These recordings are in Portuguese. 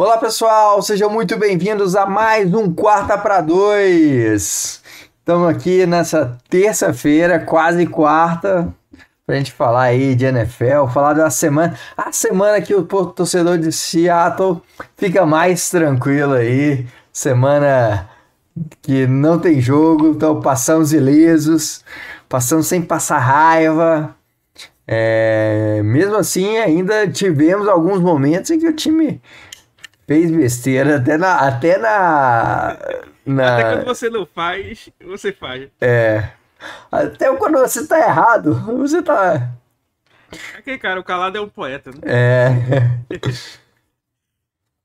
Olá pessoal, sejam muito bem-vindos a mais um Quarta para Dois. Estamos aqui nessa terça-feira, quase quarta, para a gente falar aí de NFL, falar da semana, a semana que o torcedor de Seattle fica mais tranquilo aí, semana que não tem jogo, então passamos ilesos, passamos sem passar raiva. Mesmo assim, ainda tivemos alguns momentos em que o time fez besteira, Até quando você não faz, você faz. até quando você tá errado, você tá. Aquele cara, o calado é um poeta, né? É,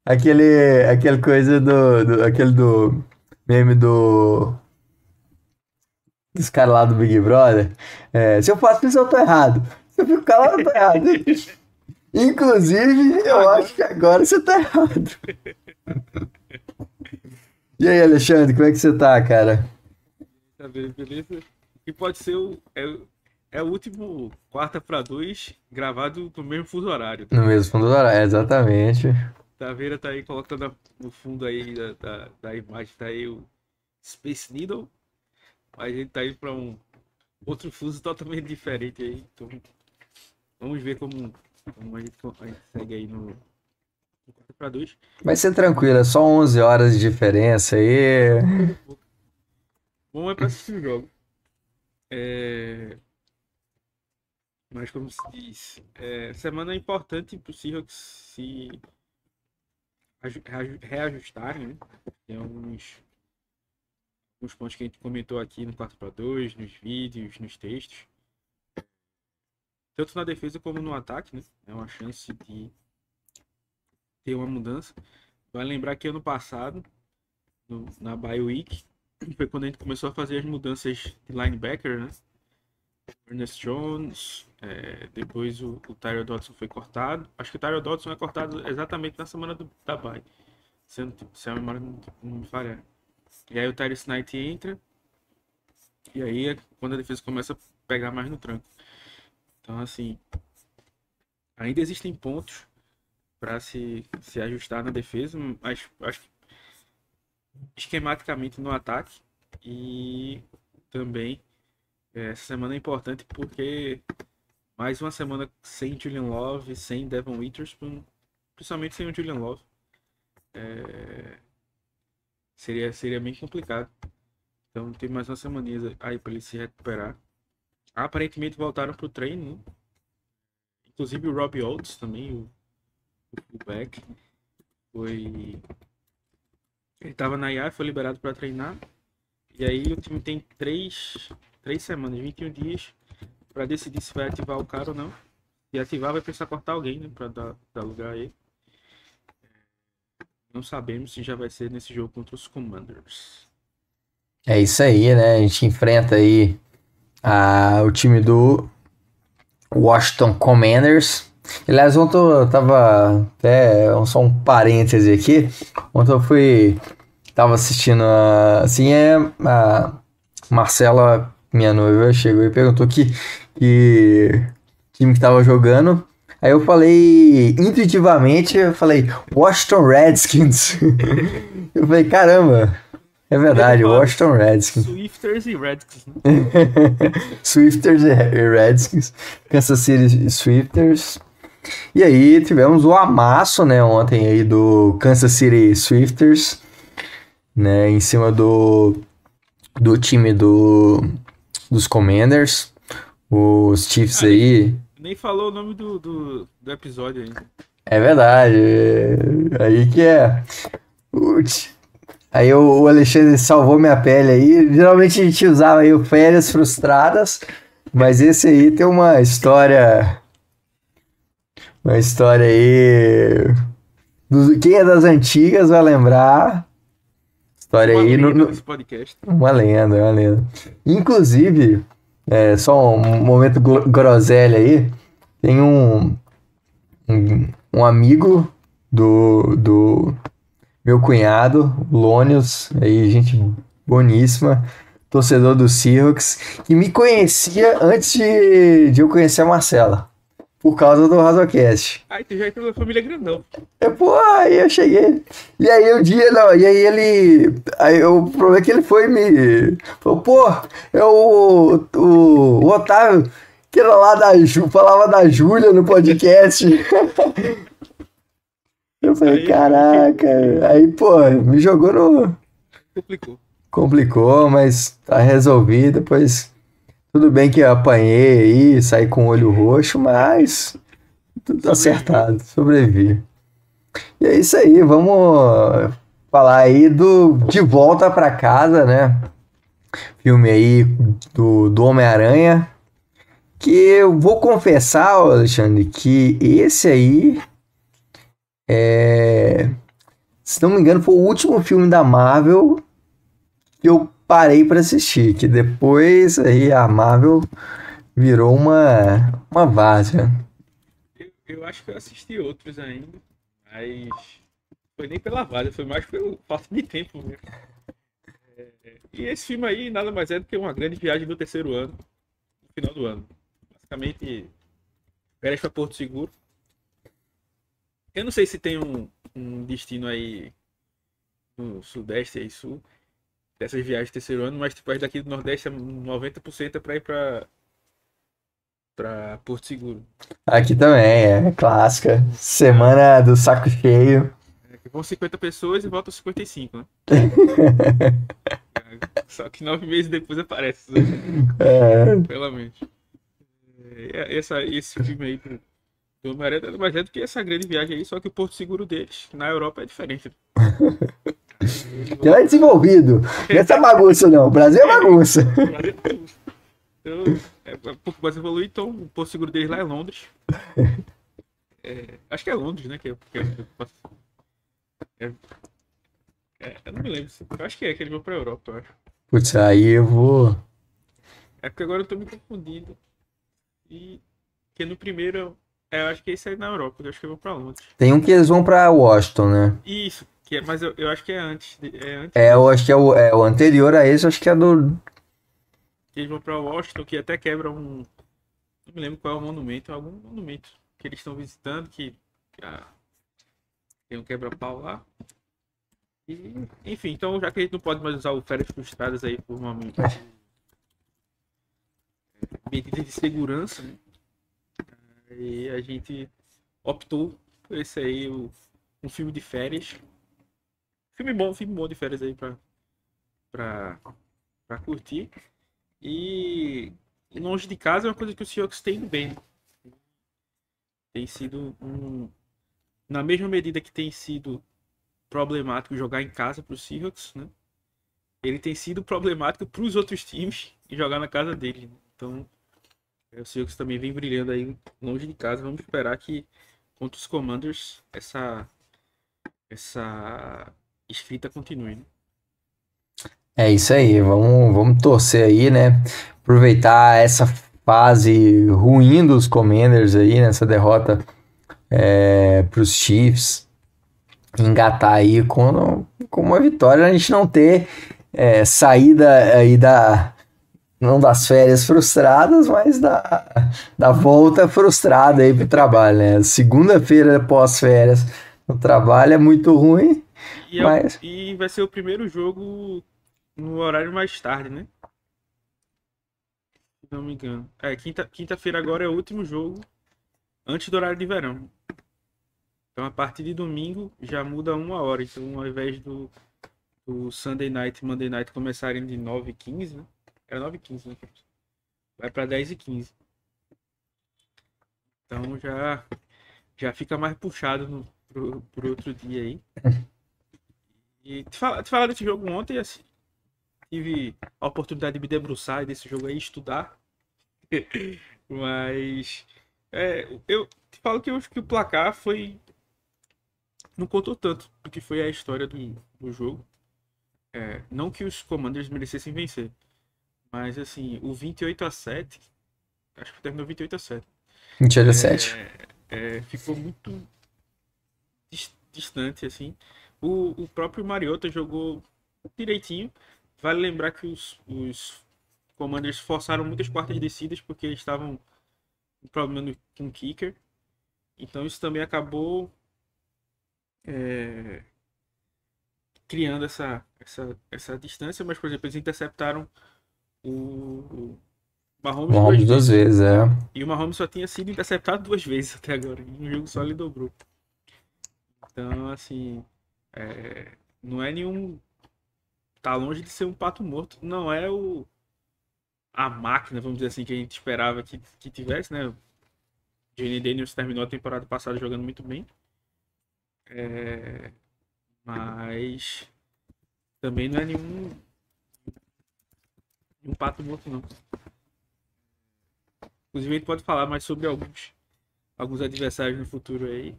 aquele coisa aquele do meme dos caras lá do Big Brother. Se eu faço isso, eu tô errado. Se eu fico calado, eu tô errado. Inclusive, eu Agora, acho que agora você tá errado. E aí, Alexandre, como é que você tá, cara? tá vendo, beleza? E pode ser o último quarta pra dois gravado no mesmo fuso horário. No mesmo fundo do horário, exatamente. Taveira tá aí colocando no fundo aí da imagem, tá aí o Space Needle, mas a gente tá indo pra um outro fuso totalmente diferente aí. Então, vamos ver como a gente segue aí no quarta pra dois. Vai ser tranquilo, é só 11 horas de diferença aí. Bom é pra assistir o jogo. Mas como se diz, semana importante para os Seahawks se reajustarem, né? Tem alguns pontos que a gente comentou aqui no 4x2, nos vídeos, nos textos. Tanto na defesa como no ataque, né? É uma chance de ter uma mudança. Vai lembrar que ano passado, na bye week, foi quando a gente começou a fazer as mudanças de linebacker, né? Ernest Jones, depois o Tyrell Dodson foi cortado. Acho que o Tyrell Dodson é cortado exatamente na semana da bye, se a memória não me falhar. E aí o Tyrese Knight entra, e aí é quando a defesa começa a pegar mais no tranco. Então, assim, ainda existem pontos para se ajustar na defesa, mas acho que esquematicamente no ataque e também essa semana é importante porque mais uma semana sem Julian Love, sem Devon Witherspoon, principalmente sem o Julian Love, seria bem complicado. Então tem mais uma semaninha aí para ele se recuperar. Aparentemente voltaram pro treino, né? Inclusive o Robbie Oates também, o fullback, ele estava na IA, foi liberado para treinar. E aí o time tem três semanas, 21 dias, para decidir se vai ativar o cara ou não. Se ativar, vai precisar cortar alguém, né, para dar lugar a ele. Não sabemos se já vai ser nesse jogo contra os Commanders. É isso aí, né? A gente enfrenta aí o time do Washington Commanders. Aliás, ontem eu tava até só um parêntese aqui. Ontem eu tava assistindo a Marcela, minha noiva, chegou e perguntou que time que tava jogando. Aí eu falei, intuitivamente, eu falei, Washington Redskins. Eu falei, caramba, é Devia verdade, falar Washington Redskins. Swifters e Redskins, né? Swifters e Redskins, Kansas City Swifters. E aí tivemos o amasso, né, ontem aí do Kansas City Swifters, né, em cima do time dos Commanders. Os Chiefs aí. Nem falou o nome do episódio ainda. É verdade. Aí que é. Aí o Alexandre salvou minha pele aí. Geralmente a gente usava aí o Férias Frustradas, mas esse aí tem uma história. Uma história aí. Quem é das antigas vai lembrar. História Uma aí. lenda desse podcast. Uma lenda, uma lenda. Inclusive, só um momento groselha aí. Tem um amigo do meu cunhado, Lônios, aí, gente boníssima, torcedor do Seahawks, que me conhecia antes de eu conhecer a Marcela. por causa do Razocast. Aí tu já entrou na família grandão. Pô, aí eu cheguei. E aí um dia, não, e aí ele. Aí o problema é que ele foi me. Falou, pô, é o Otávio, que era lá da falava da Júlia no podcast. Eu falei, Aí caraca. Aí, pô, me jogou no. complicou. Complicou, mas tá resolvido. Depois, tudo bem que eu apanhei aí, saí com o olho roxo, mas tudo acertado, sobrevivi. E é isso aí, vamos falar aí do De Volta pra Casa, né? Filme aí do Homem-Aranha. Que eu vou confessar, Alexandre, que esse aí se não me engano, foi o último filme da Marvel que eu parei pra assistir. Que depois aí a Marvel virou uma várzea. Eu acho que eu assisti outros ainda, mas foi nem pela vaga, foi mais pelo falta de tempo mesmo. E esse filme aí nada mais é do que uma grande viagem do terceiro ano, no final do ano. Basicamente, férias para Porto Seguro. Eu não sei se tem um destino aí no Sudeste e Sul, dessas viagens do terceiro ano, mas tipo, as daqui do Nordeste, 90% é para ir para Porto Seguro. Aqui também, é clássica. Semana do saco cheio. Que vão 50 pessoas e voltam 55, né? Só que 9 meses depois aparece, É, pela mente. Esse filme aí do Homem-Aranha nada mais é do que essa grande viagem aí, só que o Porto Seguro deles na Europa é diferente. já é desenvolvido. Não é essa bagunça, não. O Brasil é bagunça. Então, é um pouco mais evoluído, então o Porto Seguro deles lá é Londres. Acho que é Londres, né? Eu não me lembro. Eu acho que eles vão pra Europa, eu acho. Putz, aí eu vou. É porque agora eu tô me confundindo. E que no primeiro, eu acho que esse é na Europa, eu acho que eu vou pra Londres. Tem um que eles vão pra Washington, né? Isso, mas eu acho que é antes. É antes Eu disso. acho que é o anterior a esse, acho que é do. Que eles vão pra Washington, que até quebra um. Não me lembro qual é o monumento, algum monumento que eles estão visitando, tem um quebra-pau lá. E, enfim, então já que a gente não pode mais usar o férias frustradas aí por uma medida de segurança, né? E a gente optou por esse aí, um filme de férias. Filme bom de férias aí pra, pra curtir. E longe de casa é uma coisa que o Seahawks tem ido bem. Tem sido na mesma medida que tem sido problemático jogar em casa para os Seahawks, né? Ele tem sido problemático para os outros times e jogar na casa deles. Né? Então, o Seahawks também vem brilhando aí longe de casa. Vamos esperar que contra os Commanders essa escrita continue. Né? É isso aí, vamos torcer aí, né? Aproveitar essa fase ruim dos Commanders aí, nessa derrota para os Chiefs, engatar aí com uma vitória, a gente não ter saída aí não das férias frustradas, mas da volta frustrada aí pro trabalho, né? Segunda-feira pós-férias no trabalho é muito ruim, mas E vai ser o primeiro jogo no horário mais tarde, né? Se não me engano. Quinta-feira agora é o último jogo antes do horário de verão. Então a partir de domingo já muda 1 hora. Então ao invés do Sunday Night e Monday Night começarem de 9h15, né? Era 9h15, né? Vai para 10h15. Então já fica mais puxado pro outro dia aí. E te falar desse jogo ontem, assim, tive a oportunidade de me debruçar desse jogo aí, estudar. Mas eu te falo que eu acho que o placar não contou tanto do que foi a história do jogo. Não que os Commanders merecessem vencer. Mas assim, o 28-7, acho que terminou 28-7. 27. Ficou muito distante, assim. O próprio Mariota jogou direitinho. Vale lembrar que os Commanders forçaram muitas quartas descidas porque eles estavam um problema com o kicker. Então isso também acabou criando essa distância, mas, por exemplo, eles interceptaram o Mahomes Mahomes duas duas vezes. vezes, é. E o Mahomes só tinha sido interceptado 2 vezes até agora. Em um jogo só ele dobrou. Então, assim, não é nenhum... Tá longe de ser um pato morto. Não é a máquina, vamos dizer assim, que a gente esperava que tivesse, né? O Jayden Daniels terminou a temporada passada jogando muito bem. Mas também não é nenhum pato morto, não. Inclusive, a gente pode falar mais sobre alguns adversários no futuro aí.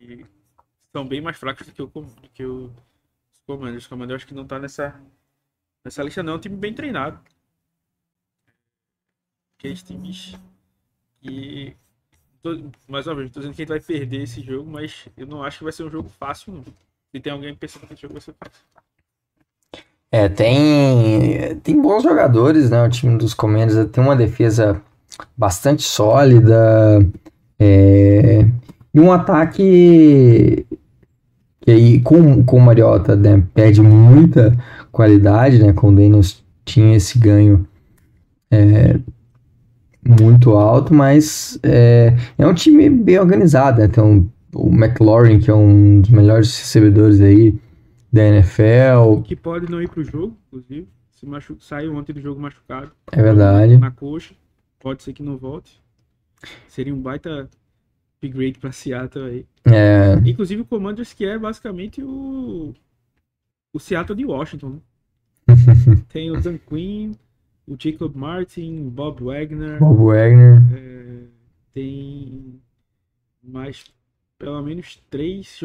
E são bem mais fracos do que os Commanders. Os Commanders acho que não tá nessa lista, não. É um time bem treinado. Aqueles times que... mais uma vez, tô dizendo que a gente vai perder esse jogo, mas eu não acho que vai ser um jogo fácil, não. Se tem alguém pensando que esse jogo vai ser fácil. Tem bons jogadores, né? O time dos Commanders tem uma defesa bastante sólida, e um ataque que aí com o Mariota, né, perde muita qualidade, né? Com o Daniels tinha esse ganho muito alto, mas é um time bem organizado, né? Tem o McLaurin, que é um dos melhores recebedores aí da NFL. Que pode não ir pro jogo, inclusive. Saiu ontem do jogo machucado. É verdade. Na coxa. Pode ser que não volte. Seria um baita upgrade pra Seattle aí. Inclusive o Commanders, que é basicamente o Seattle de Washington, né? Tem o Dan Quinn, o Jacob Martin, Bob Wagner. Tem mais pelo menos 3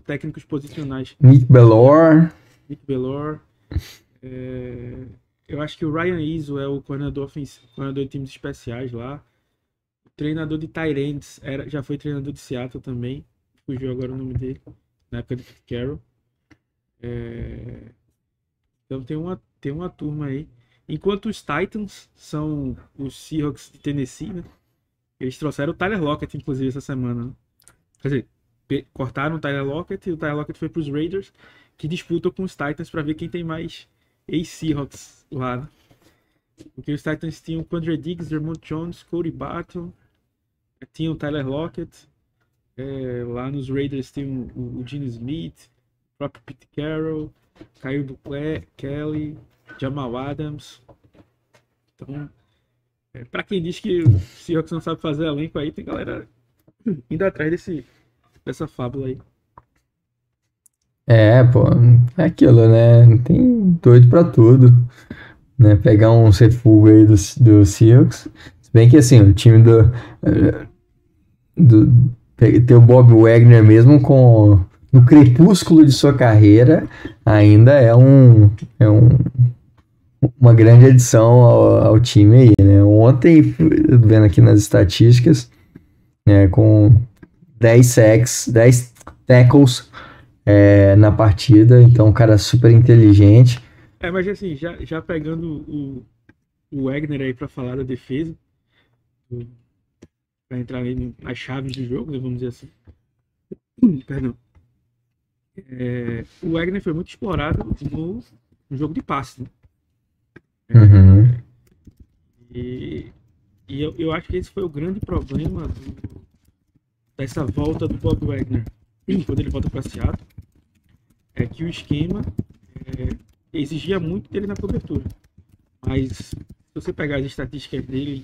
técnicos posicionais. Nick Bellore. Eu acho que o Ryan Izzo é o coordenador de times especiais lá. O treinador de tight ends já foi treinador de Seattle também. Fugiu agora o nome dele, na época de Pete Carroll. Então tem uma turma aí. Enquanto os Titans são os Seahawks de Tennessee, né? Eles trouxeram o Tyler Lockett, inclusive, essa semana. Né? Quer dizer, cortaram o Tyler Lockett e o Tyler Lockett foi para os Raiders, que disputam com os Titans para ver quem tem mais ex-Seahawks lá. Né? Porque os Titans tinham o Quandre Diggs, Dermont Jones, Cody Barton, tinham o Tyler Lockett. Lá nos Raiders tem o Gene Smith, o próprio Pete Carroll, Kyle Kelly, Jamal Adams. Então, pra quem diz que o Seahawks não sabe fazer elenco aí, tem galera indo atrás dessa fábula aí. Pô, é aquilo, né? Tem doido pra tudo, né? Pegar um refugo aí do Seahawks. Se bem que, assim, o time ter o Bob Wagner mesmo no crepúsculo de sua carreira ainda é uma grande adição ao time aí, né? Ontem, vendo aqui nas estatísticas, né, com 10 sacks, 10 tackles na partida, então um cara super inteligente. Mas assim, já pegando o Wagner aí pra falar da defesa, pra entrar aí nas chaves do jogo, né, vamos dizer assim. Perdão. O Wagner foi muito explorado no jogo de passe, né? E eu acho que esse foi o grande problema dessa volta do Bob Wagner quando ele volta para Seattle, é que o esquema exigia muito dele na cobertura, mas se você pegar as estatísticas dele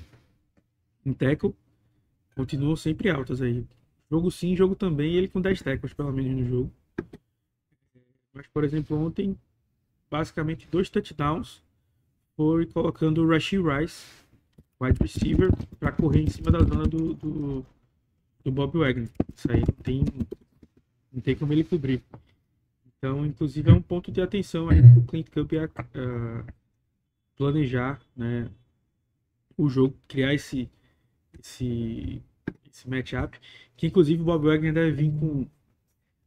em tackle, continuam sempre altas aí, jogo sim, jogo também, ele com 10 tackles pelo menos no jogo. Mas, por exemplo, ontem basicamente 2 touchdowns foi colocando o Rashee Rice, wide receiver, para correr em cima da zona do Bob Wagner. Isso aí não tem como ele cobrir. Então, inclusive, é um ponto de atenção aí para o Clint Cup planejar, né, o jogo, criar esse matchup, que inclusive o Bob Wagner deve vir com,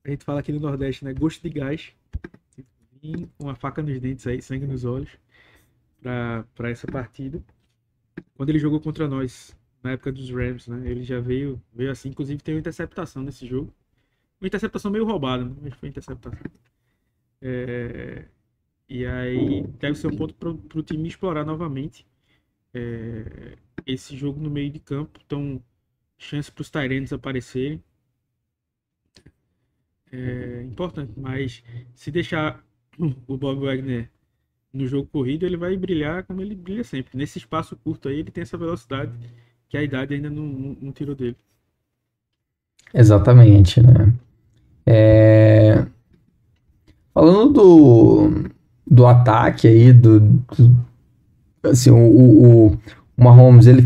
a gente fala aqui no Nordeste, né, gosto de gás, vir com a faca nos dentes aí, sangue nos olhos, para essa partida. Quando ele jogou contra nós, na época dos Rams, né? Ele já veio assim, inclusive tem uma interceptação nesse jogo. Uma interceptação meio roubada, né? Mas foi interceptação. É, e aí deve ser um ponto pro time explorar novamente esse jogo no meio de campo. Então, chance para os Tyrants aparecerem. É importante, mas se deixar o Bob Wagner no jogo corrido, ele vai brilhar como ele brilha sempre. Nesse espaço curto aí, ele tem essa velocidade que a idade ainda não tirou dele. Exatamente, né? É, falando do ataque aí, assim, o Mahomes, ele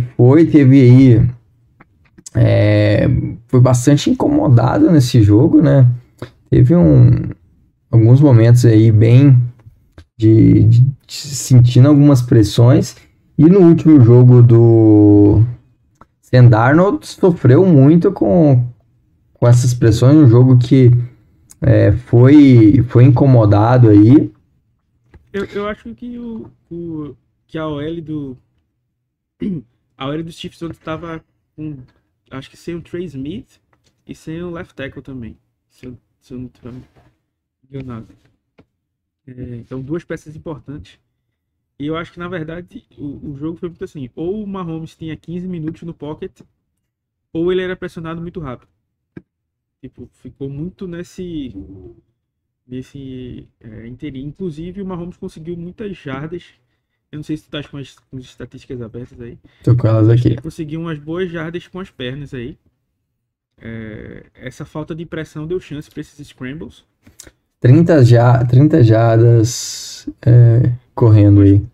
teve aí, foi bastante incomodado nesse jogo, né? Teve alguns momentos aí bem de sentindo algumas pressões, e no último jogo do Sam Darnold sofreu muito com essas pressões, um jogo que foi incomodado aí. Eu acho que que a OL a OL dos Chiefs ontem estava com, acho que sem o Trey Smith e sem o left tackle também, se eu não estiver enganado. Então, duas peças importantes. E eu acho que, na verdade, o jogo foi muito assim. Ou o Mahomes tinha 15 minutos no pocket, ou ele era pressionado muito rápido. Tipo, ficou muito nesse inteirinho. Inclusive, o Mahomes conseguiu muitas jardas. Eu não sei se tu tá com as estatísticas abertas aí. Tô com elas aqui. Ele conseguiu umas boas jardas com as pernas aí. Essa falta de pressão deu chance para esses scrambles. 30 jardas correndo aí.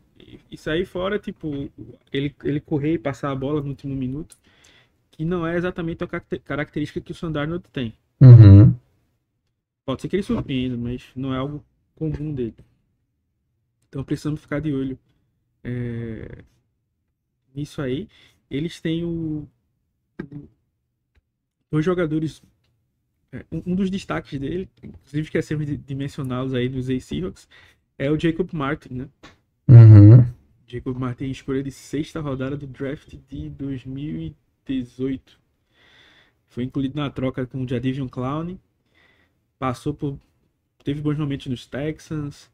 E sair fora, tipo, ele correr e passar a bola no último minuto, que não é exatamente a característica que o Sam Darnold tem. Uhum. Pode ser que ele surpreenda, mas não é algo comum dele. Então precisamos ficar de olho nisso aí. Eles têm dois jogadores, um dos destaques dele, inclusive esquecemos de mencioná-los aí dos Seahawks, é o Jacob Martin, né? Uhum. Jacob Martin, escolha de 6ª rodada do draft de 2018. Foi incluído na troca com o Jadeveon Clowney. Teve bons momentos nos Texans,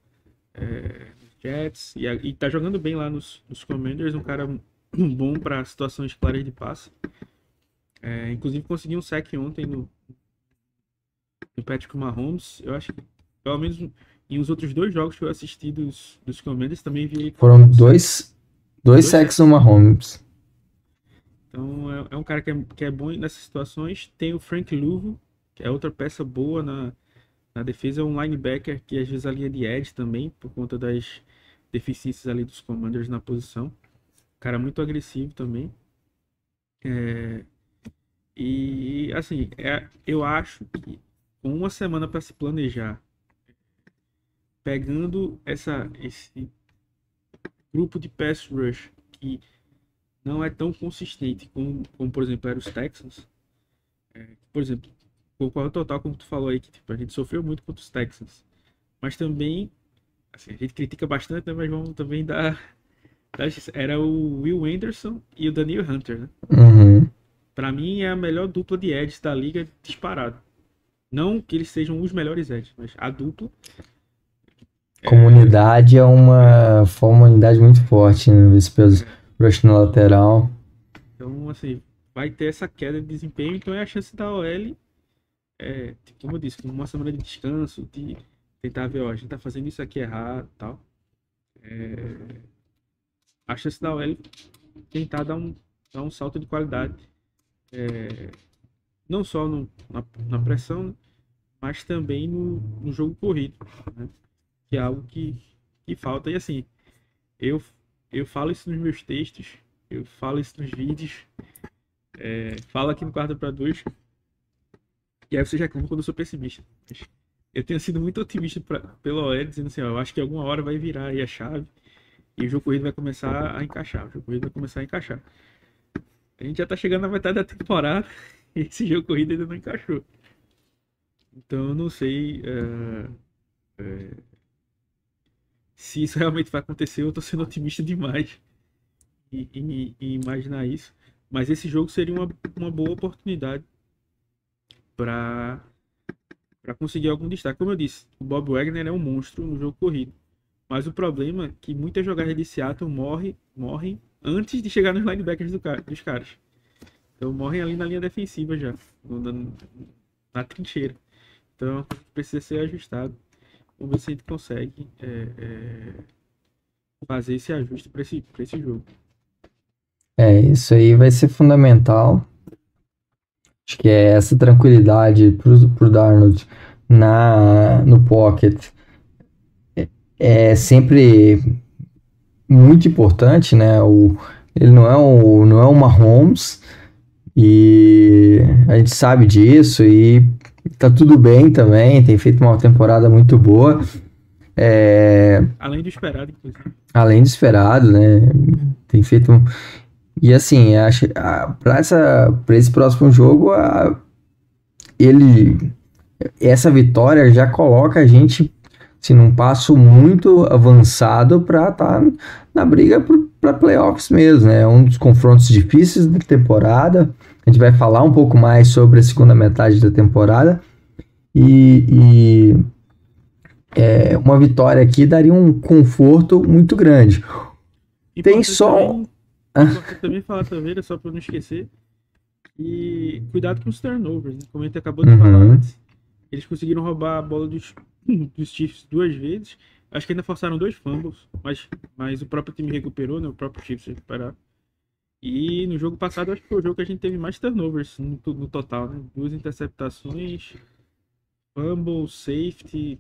nos Jets, e tá jogando bem lá nos Commanders, um cara bom para situações claras de passe. Inclusive conseguiu um sack ontem no Patrick Mahomes. Eu acho que, pelo menos em os outros 2 jogos que eu assisti dos Commanders, também vi ele. Foram dois sacks no Mahomes. Então é um cara que é bom nessas situações. Tem o Frank Louvo, que é outra peça boa na defesa. É um linebacker que às vezes a linha de edge também, por conta das deficiências ali dos Commanders na posição. Cara muito agressivo também. E assim, eu acho que com uma semana para se planejar, pegando esse grupo de pass rush que não é tão consistente como por exemplo, era os Texans. Por exemplo, concordo total como tu falou aí, que tipo, a gente sofreu muito contra os Texans. Mas também, assim, a gente critica bastante, né, mas vamos também era o Will Anderson e o Daniel Hunter, né? Uhum. Pra mim é a melhor dupla de edges da liga disparado. Não que eles sejam os melhores edges, mas a dupla. Comunidade foi uma unidade muito forte, né? Esse peso rush na lateral. Então, assim, vai ter essa queda de desempenho, então é a chance da OL, como eu disse, com uma semana de descanso, de tentar ver, ó, a gente tá fazendo isso aqui errado e tal. A chance da OL tentar dar um salto de qualidade. Não só na pressão, né, mas também no jogo corrido, né? Que é algo que falta. E assim, eu falo isso nos meus textos, eu falo isso nos vídeos, falo aqui no Quarto para Dois, e aí você já reclama quando eu sou pessimista. Eu tenho sido muito otimista pela OL, dizendo assim, ó, eu acho que alguma hora vai virar aí a chave e o jogo corrido vai começar a encaixar. A gente já tá chegando na metade da temporada e esse jogo corrido ainda não encaixou. Então eu não sei se isso realmente vai acontecer, eu tô sendo otimista demais em imaginar isso. Mas esse jogo seria uma boa oportunidade para conseguir algum destaque. Como eu disse, o Bob Wagner é um monstro no jogo corrido. Mas o problema é que muitas jogadas de Seattle morrem antes de chegar nos linebackers dos caras. Então morrem ali na linha defensiva já, na trincheira. Então precisa ser ajustado. Vamos ver se a gente consegue fazer esse ajuste para esse jogo. Isso aí vai ser fundamental. Acho que é essa tranquilidade pro Darnold no pocket é sempre muito importante, né? Ele não é o Mahomes e a gente sabe disso e tá tudo bem também, tem feito uma temporada muito boa. Além do esperado, inclusive. Além do esperado, né? Tem feito E assim, acho para esse próximo jogo, essa vitória já coloca a gente assim, num passo muito avançado para estar na briga para playoffs mesmo, né? Um dos confrontos difíceis da temporada. A gente vai falar um pouco mais sobre a segunda metade da temporada. Uma vitória aqui daria um conforto muito grande. Tem só... Importante também falar também, só para não esquecer, e cuidado com os turnovers, né? Como a gente acabou de falar antes, eles conseguiram roubar a bola dos Chiefs 2 vezes, acho que ainda forçaram 2 fumbles, mas o próprio time recuperou, né? O próprio Chiefs recuperou. E no jogo passado, acho que foi o jogo que a gente teve mais turnovers no total, né? 2 interceptações, fumble, safety,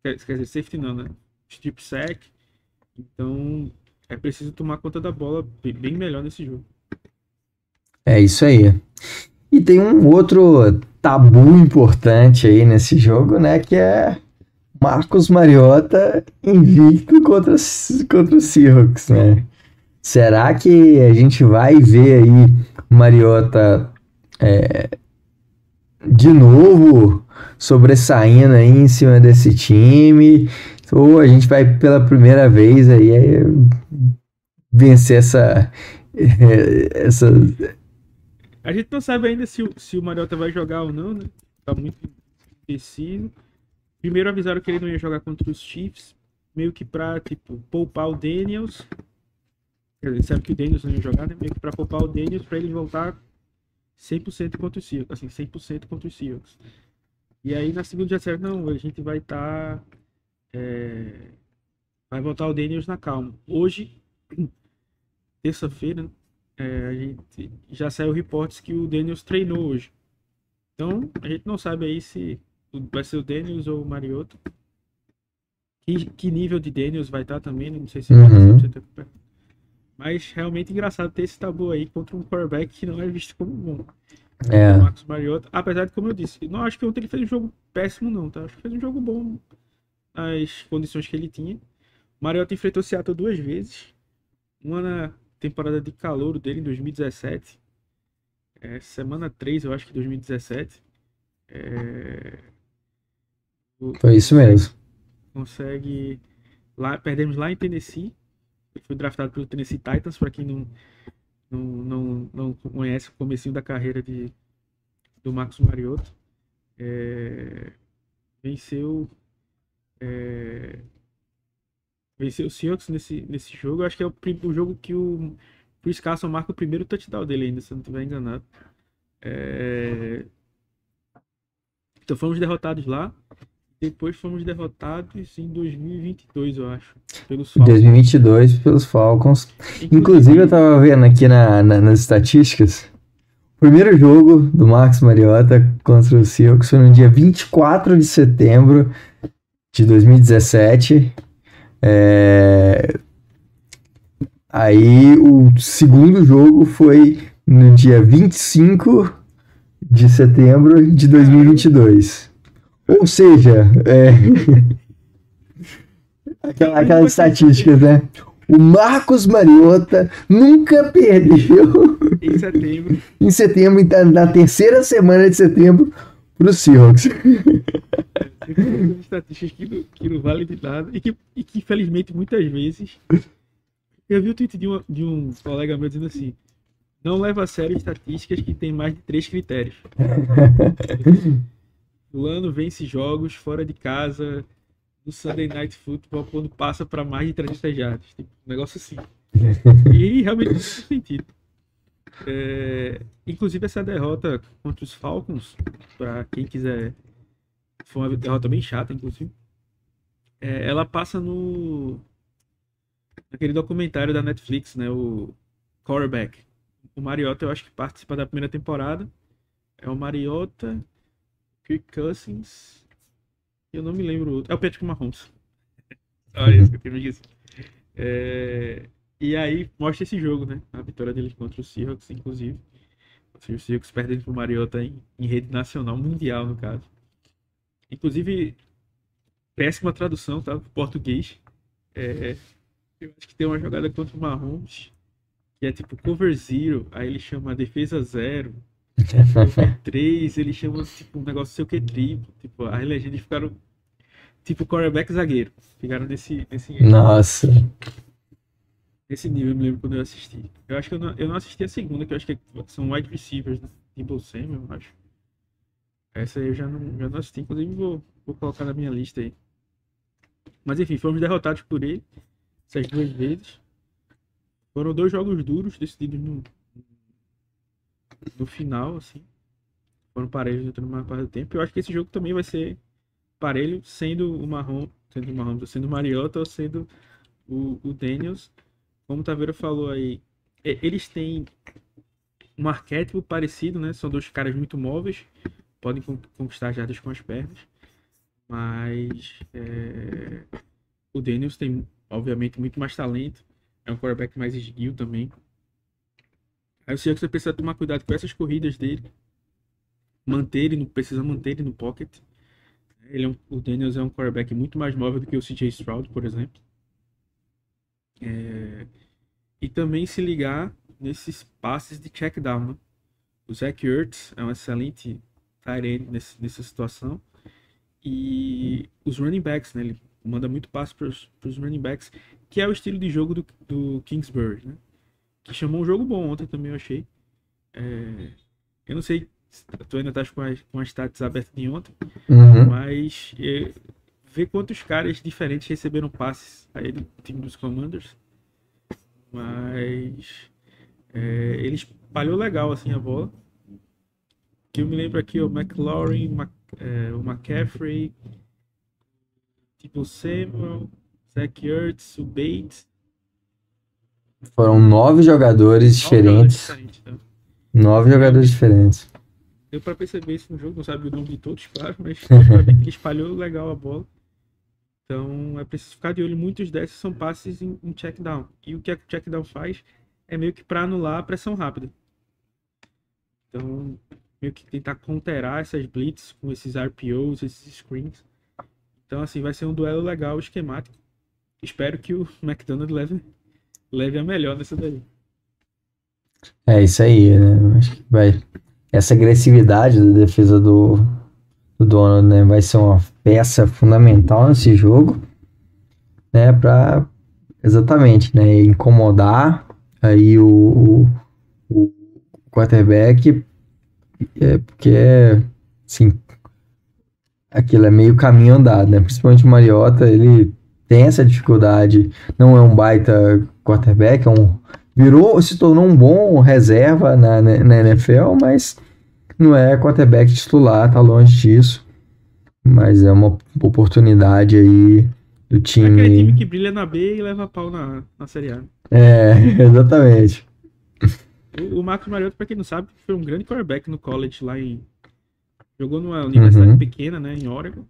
quer dizer, safety não, né? Strip sack, então... É preciso tomar conta da bola bem melhor nesse jogo. É isso aí. E tem um outro tabu importante aí nesse jogo, né? Que é Marcus Mariota invicto contra o Seahawks, né? Será que a gente vai ver aí Mariota de novo sobressaindo aí em cima desse time? Ou a gente vai pela primeira vez aí vencer essa... A gente não sabe ainda se o Mariota vai jogar ou não, né? Tá muito indeciso. Primeiro avisaram que ele não ia jogar contra os Chiefs, meio que pra, tipo, poupar o Daniels. Quer dizer, sabe que o Daniels não ia jogar, né? Meio que pra poupar o Daniels pra ele voltar 100% contra os Seahawks. Assim, 100% contra os Seahawks. E aí na segunda já disseram, não, a gente vai estar... vai voltar o Daniels na calma. Hoje, terça-feira, a gente já saiu reportes que o Daniels treinou hoje. Então, a gente não sabe aí se vai ser o Daniels ou o Mariota. Que nível de Daniels vai estar também, não sei se vai ser 100%. Mas realmente engraçado ter esse tabu aí contra um quarterback que não é visto como bom. O Marcus Mariota, apesar de, como eu disse, não acho que ontem ele fez um jogo péssimo não, tá? Acho que fez um jogo bom as condições que ele tinha. O Mariota enfrentou o Seattle 2 vezes. Uma na temporada de calouro dele em 2017. Semana 3, eu acho que 2017. Foi isso mesmo. Consegue... Perdemos lá em Tennessee. Ele foi draftado pelo Tennessee Titans, para quem não conhece o comecinho da carreira do Marcus Mariota. Venceu o Seahawks nesse jogo. Eu acho que é o jogo que o Chris Carson marca o primeiro touchdown dele ainda, se eu não estiver enganado. Então fomos derrotados lá. Depois fomos derrotados em 2022, eu acho. Pelos Falcons. 2022 pelos Falcons. Inclusive eu tava vendo aqui nas estatísticas. O primeiro jogo do Marcus Mariota contra o Seahawks foi no dia 24 de setembro de 2017. Aí o segundo jogo foi no dia 25 de setembro de 2022. Ou seja, aquelas estatísticas, né? O Marcus Mariota nunca perdeu em setembro, na terceira semana de setembro, pro Seahawks. Tem estatísticas que não valem de nada e que, infelizmente, muitas vezes. Eu vi o tweet de um colega meu dizendo assim: não leva a sério estatísticas que tem mais de 3 critérios. Fulano vence jogos fora de casa no Sunday Night Football quando passa para mais de 300 jardas. Tipo, um negócio assim. E realmente não faz sentido. Inclusive essa derrota contra os Falcons, para quem quiser, foi uma derrota bem chata, inclusive. Ela passa naquele documentário da Netflix, né, o Quarterback. O Mariota, eu acho que participa da primeira temporada. É o Mariota, Kirk Cousins, eu não me lembro o outro. É o Patrick Mahomes. Olha isso que eu me esqueci. E aí mostra esse jogo, né? A vitória deles contra o Seahawks, inclusive. Ou seja, o Seahawks perdendo pro Mariota em rede nacional, mundial, no caso. Inclusive, péssima tradução, tá? Pro português. Eu acho que tem uma jogada contra o Mahomes, que é tipo cover zero, aí ele chama defesa 0. Cover 3, ele chama tipo um negócio sei o que triplo. Tipo, as legendas ficaram tipo quarterback zagueiro. Ficaram nesse Nossa. Nesse nível, eu me lembro quando eu assisti. Eu acho que eu não assisti a segunda, que eu acho que são wide receivers, né? Tipo Samuel, eu acho. Essa aí eu já não assisti, inclusive vou colocar na minha lista aí. Mas enfim, fomos derrotados por ele essas 2 vezes. Foram 2 jogos duros, decididos no final, assim. Foram parelhos dentro de uma parte do tempo. Eu acho que esse jogo também vai ser parelho, sendo o Mariota ou sendo o Daniels. Como o Taveira falou aí, eles têm um arquétipo parecido, né? São 2 caras muito móveis, podem conquistar jardas com as pernas, mas o Daniels tem, obviamente, muito mais talento, é um quarterback mais esguio também. Aí o Seahawks precisa tomar cuidado com essas corridas dele, precisa manter ele no pocket. O Daniels é um quarterback muito mais móvel do que o CJ Stroud, por exemplo. E também se ligar nesses passes de check down, né? O Zach Ertz é um excelente tight end nessa situação. E os running backs, né? Ele manda muito passe para os running backs, que é o estilo de jogo do Kingsbury, né? Que chamou um jogo bom ontem também, eu achei. Eu não sei se tu ainda estás com as stats abertas de ontem, mas ver quantos caras diferentes receberam passes aí do time dos Commanders. Mas ele espalhou legal assim a bola. Que eu me lembro aqui, o McLaurin, o McCaffrey, tipo Samuel, Zach Ertz, o Bates. Foram 9 jogadores diferentes. 9 jogadores diferentes. Deu pra perceber isso no jogo, não sabe o nome de todos, claro, mas deu pra ver que ele espalhou legal a bola. Então é preciso ficar de olho. Muitos desses são passes em check down. E o que a check down faz é meio que para anular a pressão rápida. Então, meio que tentar counterar essas blitz com esses RPOs, esses screens. Então, assim, vai ser um duelo legal, esquemático. Espero que o McDonald leve a melhor nessa daí. É isso aí, né? Acho que vai. Essa agressividade da defesa do Donald, né, vai ser uma peça fundamental nesse jogo, né, para exatamente, né, incomodar aí o quarterback, porque assim, aquilo é meio caminho andado, né, principalmente o Mariota, ele tem essa dificuldade, não é um baita quarterback, se tornou um bom reserva na NFL, mas não é quarterback titular, tá longe disso. Mas é uma oportunidade aí do time. É aquele time que brilha na B e leva pau na Série A. Exatamente. O Marcus Mariota, pra quem não sabe, foi um grande quarterback no college lá jogou numa universidade pequena, né, em Oregon.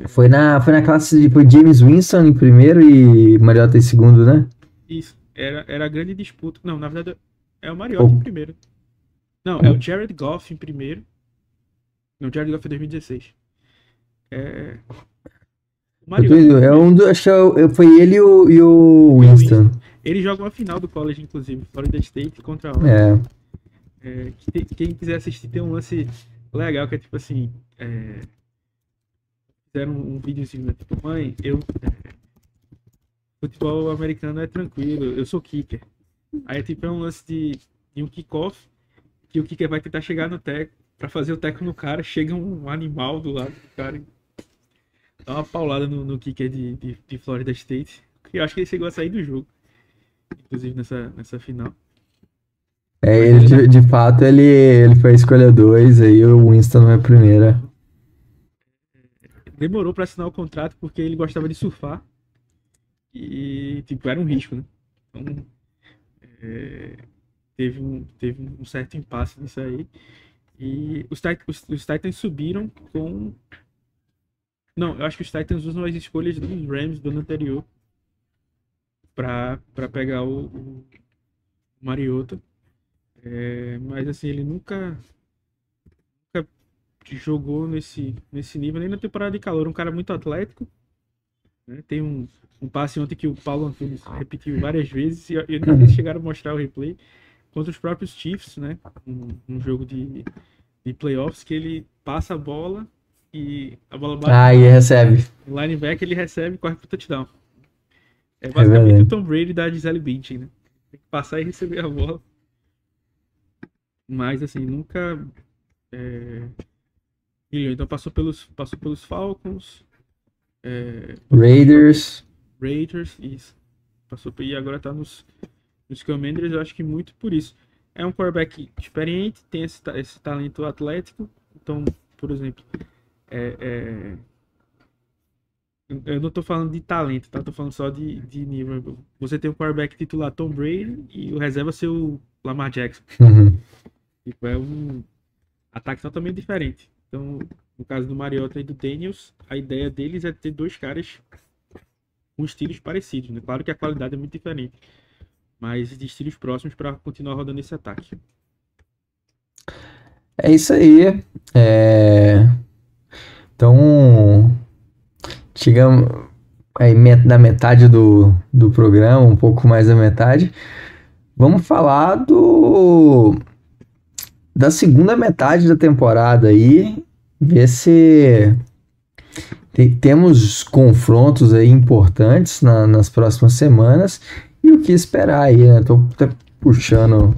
Foi na classe de James Winston em primeiro e Mariota em segundo, né? Isso. Era a grande disputa. Não, na verdade, é o Mariota em primeiro. Não, é o Jared Goff em primeiro. Não, o Jared Goff é 2016. O Mariota, acho que foi ele e o Winston. Ele joga uma final do college, inclusive, Florida State contra a Oregon. Quem quiser assistir, tem um lance legal que é tipo assim, fizeram um videozinho, né? Tipo, mãe, futebol americano é tranquilo, eu sou kicker. Aí tipo, é um lance de um kickoff, que o kicker vai tentar chegar no teco, pra fazer o teco no cara, chega um animal do lado do cara e dá uma paulada no kicker de Florida State. Que eu acho que ele chegou a sair do jogo, inclusive nessa final. Mas Ele ele de fato ele foi a escolha 2, aí o Winston é a primeira. demorou pra assinar o contrato porque ele gostava de surfar e, tipo, era um risco, né? Então, é, teve um certo impasse nisso aí. E os Titans subiram com. Não, eu acho que os Titans usam as escolhas dos Rams do ano anterior pra pegar o Mariota. Mas assim, ele nunca jogou nesse nível, nem na temporada de calor. Um cara muito atlético, né? Tem um passe ontem que o Paulo Antunes repetiu várias vezes e eu não sei se chegaram a mostrar o replay contra os próprios Chiefs, né? Um jogo de playoffs que ele passa a bola e a bola bate Ah, e recebe. no linebacker, ele recebe e corre pro touchdown. É É basicamente o verdade. Tom Brady da Gisele Bündchen, né? Tem que passar e receber a bola. Mas assim, nunca brilhou. Então passou pelos Falcons, passou pelos próprios Raiders. Raiders, isso. E agora tá nos Commanders, eu acho que muito por isso. É um quarterback experiente, tem esse talento atlético. Então, por exemplo, é, é, eu não tô falando de talento, tá? Tô falando só de nível. Você tem o quarterback titular Tom Brady e o reserva ser o Lamar Jackson. Uhum. Tipo, é um ataque totalmente diferente. Então, no caso do Mariota e do Daniels, a ideia deles é ter dois caras com estilos parecidos, né? Claro que a qualidade é muito diferente, mas de estilos próximos para continuar rodando esse ataque. É isso aí. É, Então, chegamos aí da metade do programa, um pouco mais da metade. Vamos falar da segunda metade da temporada aí, ver se temos confrontos aí importantes nas próximas semanas e o que esperar aí, né? Tô até puxando.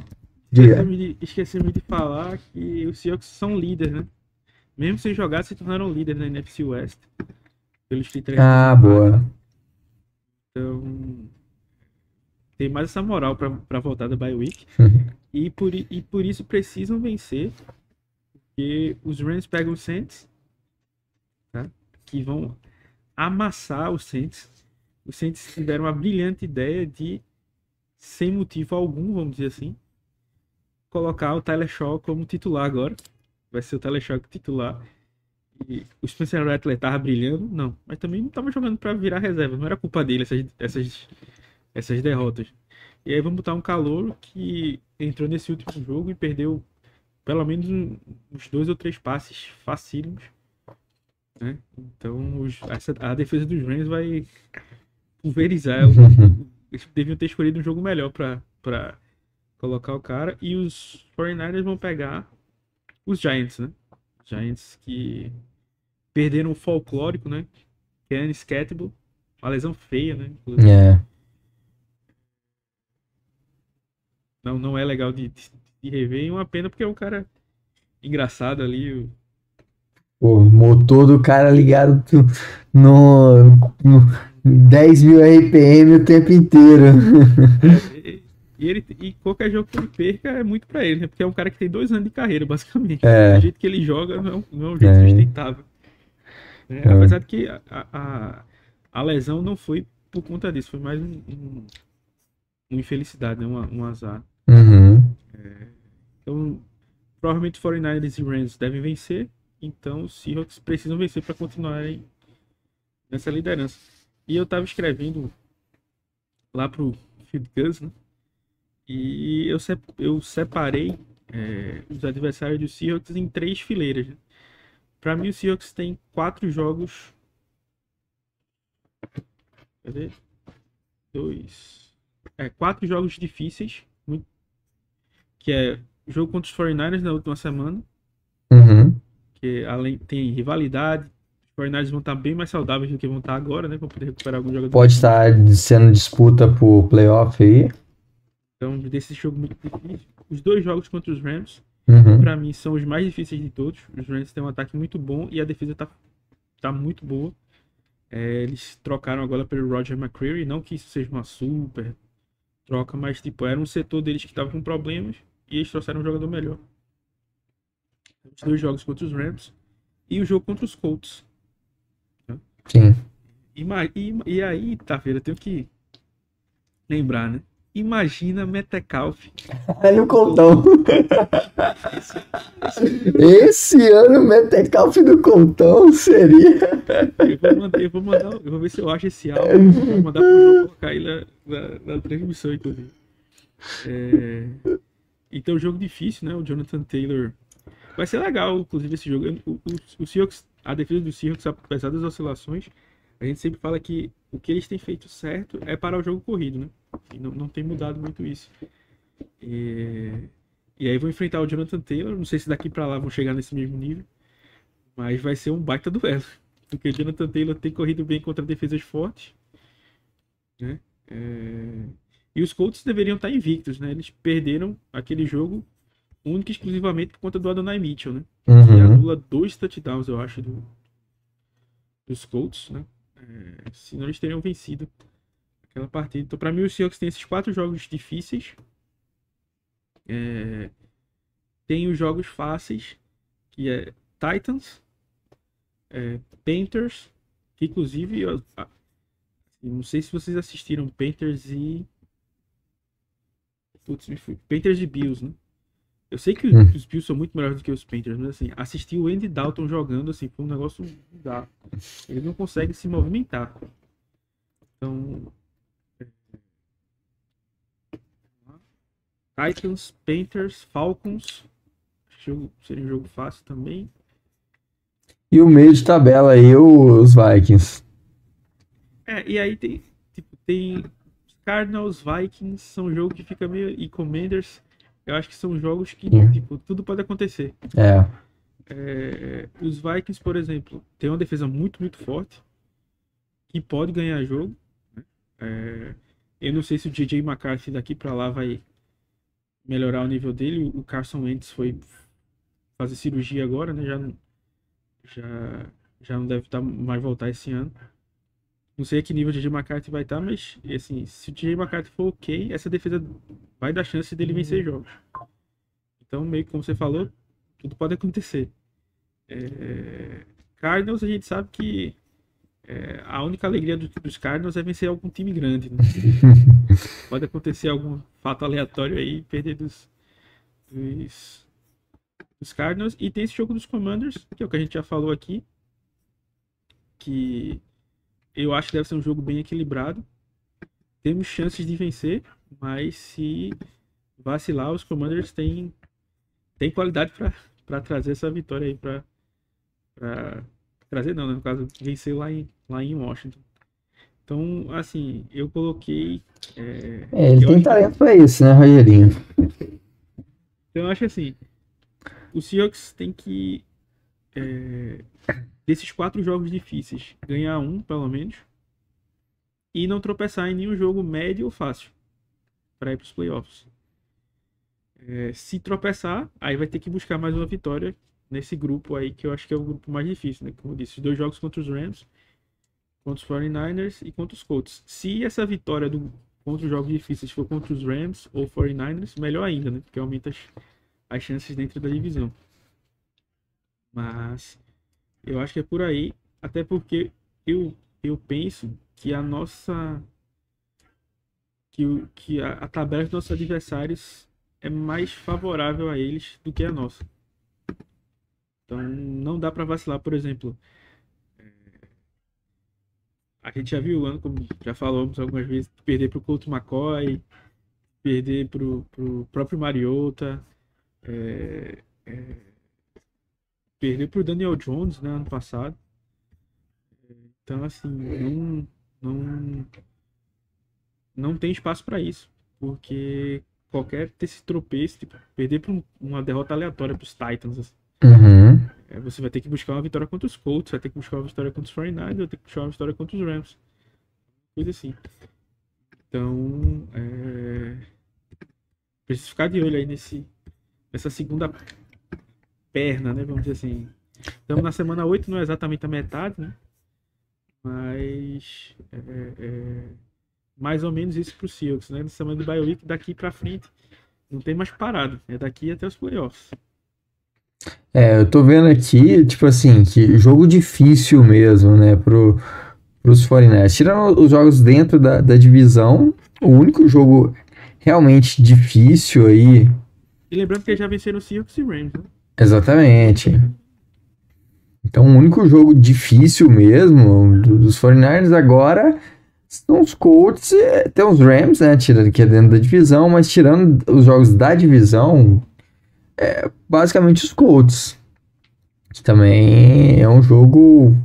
Diga. Esquecemos de falar que os Seahawks são líderes, né? Mesmo sem jogar, se tornaram líderes na NFC West, pelos critérios de Ah, desempate. boa. Então, tem mais essa moral para voltar da bye week. E por isso precisam vencer, porque os Rams pegam os Saints, tá? Que vão amassar os Saints. Os Saints tiveram a brilhante ideia de, sem motivo algum, vamos dizer assim, colocar o Tyler Shaw como titular agora. Vai ser o Tyler Shaw titular. E o Spencer Rattler tava brilhando, não. Mas também não tava jogando para virar reserva. Não era culpa dele essas derrotas. E aí vamos botar um calouro que entrou nesse último jogo e perdeu pelo menos uns 2 ou 3 passes facílimos, né? Então a defesa dos Rams vai pulverizar. Eles deviam ter escolhido um jogo melhor para colocar o cara. E os 49ers vão pegar os Giants, né? Giants que perderam o folclórico, né? Ken Scatable, uma lesão feia, né? Inclusive. É. Não é legal de rever. E uma pena porque é um cara engraçado ali. O motor do cara ligado no 10.000 RPM o tempo inteiro. E qualquer jogo que ele perca é muito pra ele, né? Porque é um cara que tem 2 anos de carreira, basicamente. Do É, jeito que ele joga, não é um jeito é, sustentável. Né? é. Apesar de que a lesão não foi por conta disso, foi mais uma infelicidade, né? Um azar. Uhum. Então, provavelmente 49ers e Rams devem vencer. Então, os Seahawks precisam vencer para continuarem nessa liderança. E eu tava escrevendo lá pro Field Gus, né? E eu separei os adversários do Seahawks em 3 fileiras. Né? Para mim, o Seahawks tem 4 jogos. Cadê? 2. 4 jogos difíceis. Que é jogo contra os 49ers na última semana. Uhum. porque além tem rivalidade, os 49ers vão estar bem mais saudáveis do que vão estar agora, né? Para poder recuperar alguns jogadores. Pode estar sendo disputa por playoff aí. Então, desse jogo muito difícil. Os 2 jogos contra os Rams, Uhum. pra mim, são os mais difíceis de todos. Os Rams têm um ataque muito bom e a defesa tá muito boa. Eles trocaram agora pelo Roger McCreary, não que isso seja uma super troca, mas tipo, era um setor deles que estava com problemas e eles trouxeram um jogador melhor. Os 2 jogos contra os Rams e o jogo contra os Colts. Sim. E aí, Taveira, eu tenho que lembrar, né? Imagina Metcalf. Olha o Coltão. Esse ano o Metcalf do Coltão seria. Eu vou ver se eu acho esse áudio. Vou mandar pro João colocar aí na transmissão, inclusive. Então, jogo difícil, né? O Jonathan Taylor. Vai ser legal, inclusive, esse jogo. O Seahawks, a defesa do Seahawks, apesar das oscilações, a gente sempre fala que o que eles têm feito certo é parar o jogo corrido, né? E não tem mudado muito isso. E aí vão enfrentar o Jonathan Taylor. Não sei se daqui pra lá vão chegar nesse mesmo nível. Mas vai ser um baita duelo. Porque o Jonathan Taylor tem corrido bem contra defesas fortes. Né? E os Colts deveriam estar invictos, né? Eles perderam aquele jogo único e exclusivamente por conta do Adonai Mitchell, né? Que anula 2 touchdowns, eu acho, dos Colts, né? Senão eles teriam vencido aquela partida. Então, pra mim, os Seahawks tem esses 4 jogos difíceis. Tem os jogos fáceis, que é Titans, Panthers, que inclusive, eu não sei se vocês assistiram Panthers e... Putz, Panthers e Bills, né? Eu sei que os Bills são muito melhores do que os Panthers, mas assim, assistir o Andy Dalton jogando, assim, foi um negócio bizarro. Ele não consegue se movimentar. Então... Titans, Panthers, Falcons. Seria um jogo fácil também. E o meio de tabela aí, os Vikings. E aí tem Cardinals, Vikings, são jogos que fica meio... E Commanders, eu acho que são jogos que, tipo, tudo pode acontecer. Os Vikings, por exemplo, tem uma defesa muito, muito forte, que pode ganhar jogo. Eu não sei se o J.J. McCarthy daqui pra lá vai melhorar o nível dele. O Carson Wentz foi fazer cirurgia agora, né? Já não deve mais voltar esse ano. Não sei a que nível o J.J. McCarthy vai estar, mas assim, se o J.J. McCarthy for ok, essa defesa vai dar chance dele vencer jogos. Então, meio que como você falou, tudo pode acontecer. Cardinals, a gente sabe que a única alegria dos Cardinals é vencer algum time grande, né? Pode acontecer algum fato aleatório aí, perder dos Cardinals. E tem esse jogo dos Commanders, que é o que a gente já falou aqui, que eu acho que deve ser um jogo bem equilibrado. Temos chances de vencer, mas se vacilar, os Commanders têm qualidade para trazer essa vitória aí, para trazer não, né? No caso, vencer lá em Washington. Então, assim, eu coloquei... ele tem talento pra isso, né, Rogerinho? Então, eu acho assim, o Seahawks tem que, desses 4 jogos difíceis, ganhar um, pelo menos, e não tropeçar em nenhum jogo médio ou fácil para ir para os playoffs. Se tropeçar, aí vai ter que buscar mais uma vitória nesse grupo aí, que eu acho que é o grupo mais difícil, né? Como eu disse, os 2 jogos contra os Rams, contra os 49ers e contra os Colts. Se essa vitória contra os jogos difíceis for contra os Rams ou 49ers, melhor ainda, né? Porque aumenta as chances dentro da divisão. Mas eu acho que é por aí, até porque eu penso que a nossa... que a tabela dos nossos adversários é mais favorável a eles do que a nossa. Então não dá para vacilar, por exemplo. A gente já viu, como já falamos algumas vezes, perder pro Colt McCoy, perder pro próprio Mariota, perder pro Daniel Jones, né, ano passado. Então, assim, não tem espaço para isso, porque qualquer esse tropeço, tipo, perder por uma derrota aleatória pros Titans, assim, você vai ter que buscar uma vitória contra os Colts, vai ter que buscar uma vitória contra os 49ers, vai ter que buscar uma vitória contra os Rams. Coisa assim. Então, preciso ficar de olho aí nessa segunda perna, né? Vamos dizer assim. Estamos na semana 8, não é exatamente a metade, né? Mas mais ou menos isso pro Seahawks, né? Na semana de bye week, daqui pra frente, não tem mais parado. É daqui até os playoffs. Eu tô vendo aqui, tipo assim, que jogo difícil mesmo, né, pros 49ers. Tirando os jogos dentro da divisão, o único jogo realmente difícil aí... E lembrando que eles já venceram o Seahawks e Rams, né? Exatamente. Então, o único jogo difícil mesmo dos 49ers agora são os Colts, tem os Rams, né, tirando que é dentro da divisão, mas tirando os jogos da divisão, basicamente os Colts, que também é um jogo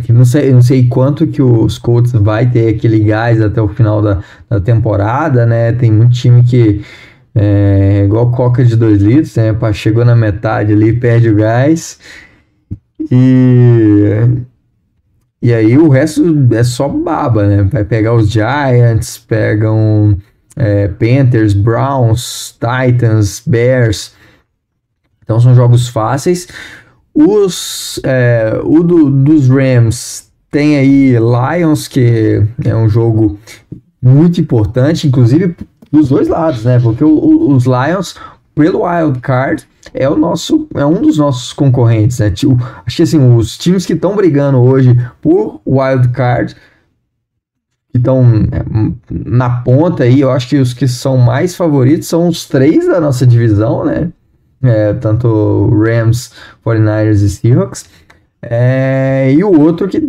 que não sei quanto que os Colts vai ter aquele gás até o final da temporada, né, tem muito time que igual Coca de 2 litros, né, chegou na metade ali, perde o gás, e aí o resto é só baba, né, vai pegar os Giants, pegam Panthers, Browns, Titans, Bears. Então são jogos fáceis. Dos Rams tem aí Lions, que é um jogo muito importante, inclusive dos dois lados, né? Porque os Lions, pelo Wild Card, é um dos nossos concorrentes, né? Acho que assim, os times que estão brigando hoje por Wild Card, que estão na ponta aí, eu acho que os que são mais favoritos são os 3 da nossa divisão, né? Tanto Rams, 49ers e Seahawks. E o outro que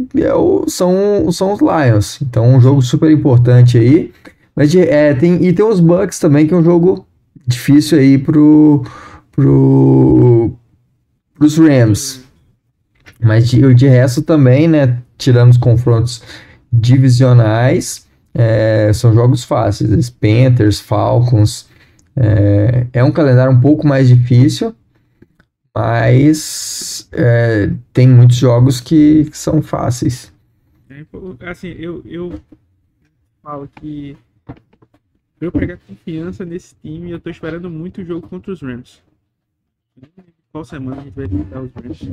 são os Lions. Então, um jogo super importante aí. Mas tem os Bucks também, que é um jogo difícil aí pros Rams. Mas de resto também, né? Tirando os confrontos divisionais, são jogos fáceis. Panthers, Falcons. É um calendário um pouco mais difícil, mas tem muitos jogos que são fáceis. Assim, eu falo que pra eu pegar confiança nesse time, eu tô esperando muito o jogo contra os Rams. Qual semana a gente vai enfrentar os Rams?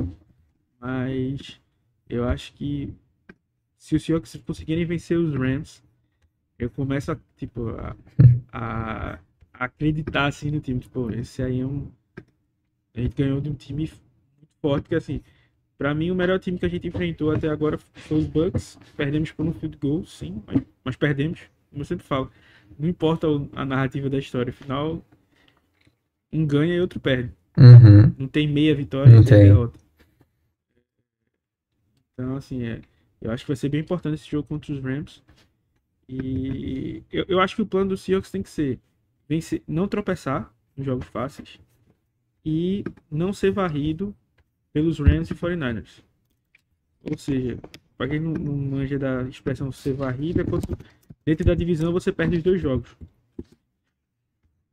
Mas eu acho que se os Seahawks conseguirem vencer os Rams, eu começo a acreditar assim no time. Tipo, esse aí a gente ganhou de um time muito forte, que assim, pra mim o melhor time que a gente enfrentou até agora foi os Bucks. Perdemos por um field goal, sim, mas perdemos, como eu sempre falo. Não importa a narrativa da história, afinal, um ganha e outro perde. Uhum. Não tem meia vitória, não tem derrota. Então, assim, eu acho que vai ser bem importante esse jogo contra os Rams. E eu acho que o plano do Seahawks tem que ser vencer, não tropeçar em jogos fáceis e não ser varrido pelos Rams e 49ers. Ou seja, para quem não manja da expressão ser varrido, é quando dentro da divisão você perde os 2 jogos.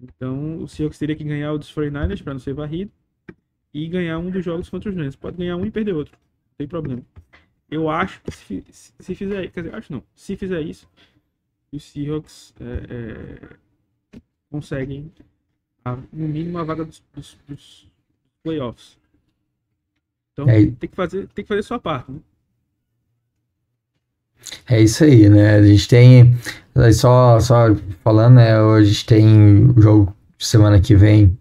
Então o Seahawks teria que ganhar o dos 49ers para não ser varrido e ganhar um dos jogos contra os Rams. Pode ganhar um e perder outro, não tem problema. Eu acho que se fizer, quer dizer, acho não, se fizer isso, os Seahawks conseguem no mínimo a vaga dos playoffs. Então tem que fazer sua parte, né? É isso aí, né? A gente tem, só falando, né? Hoje a gente tem o jogo de semana que vem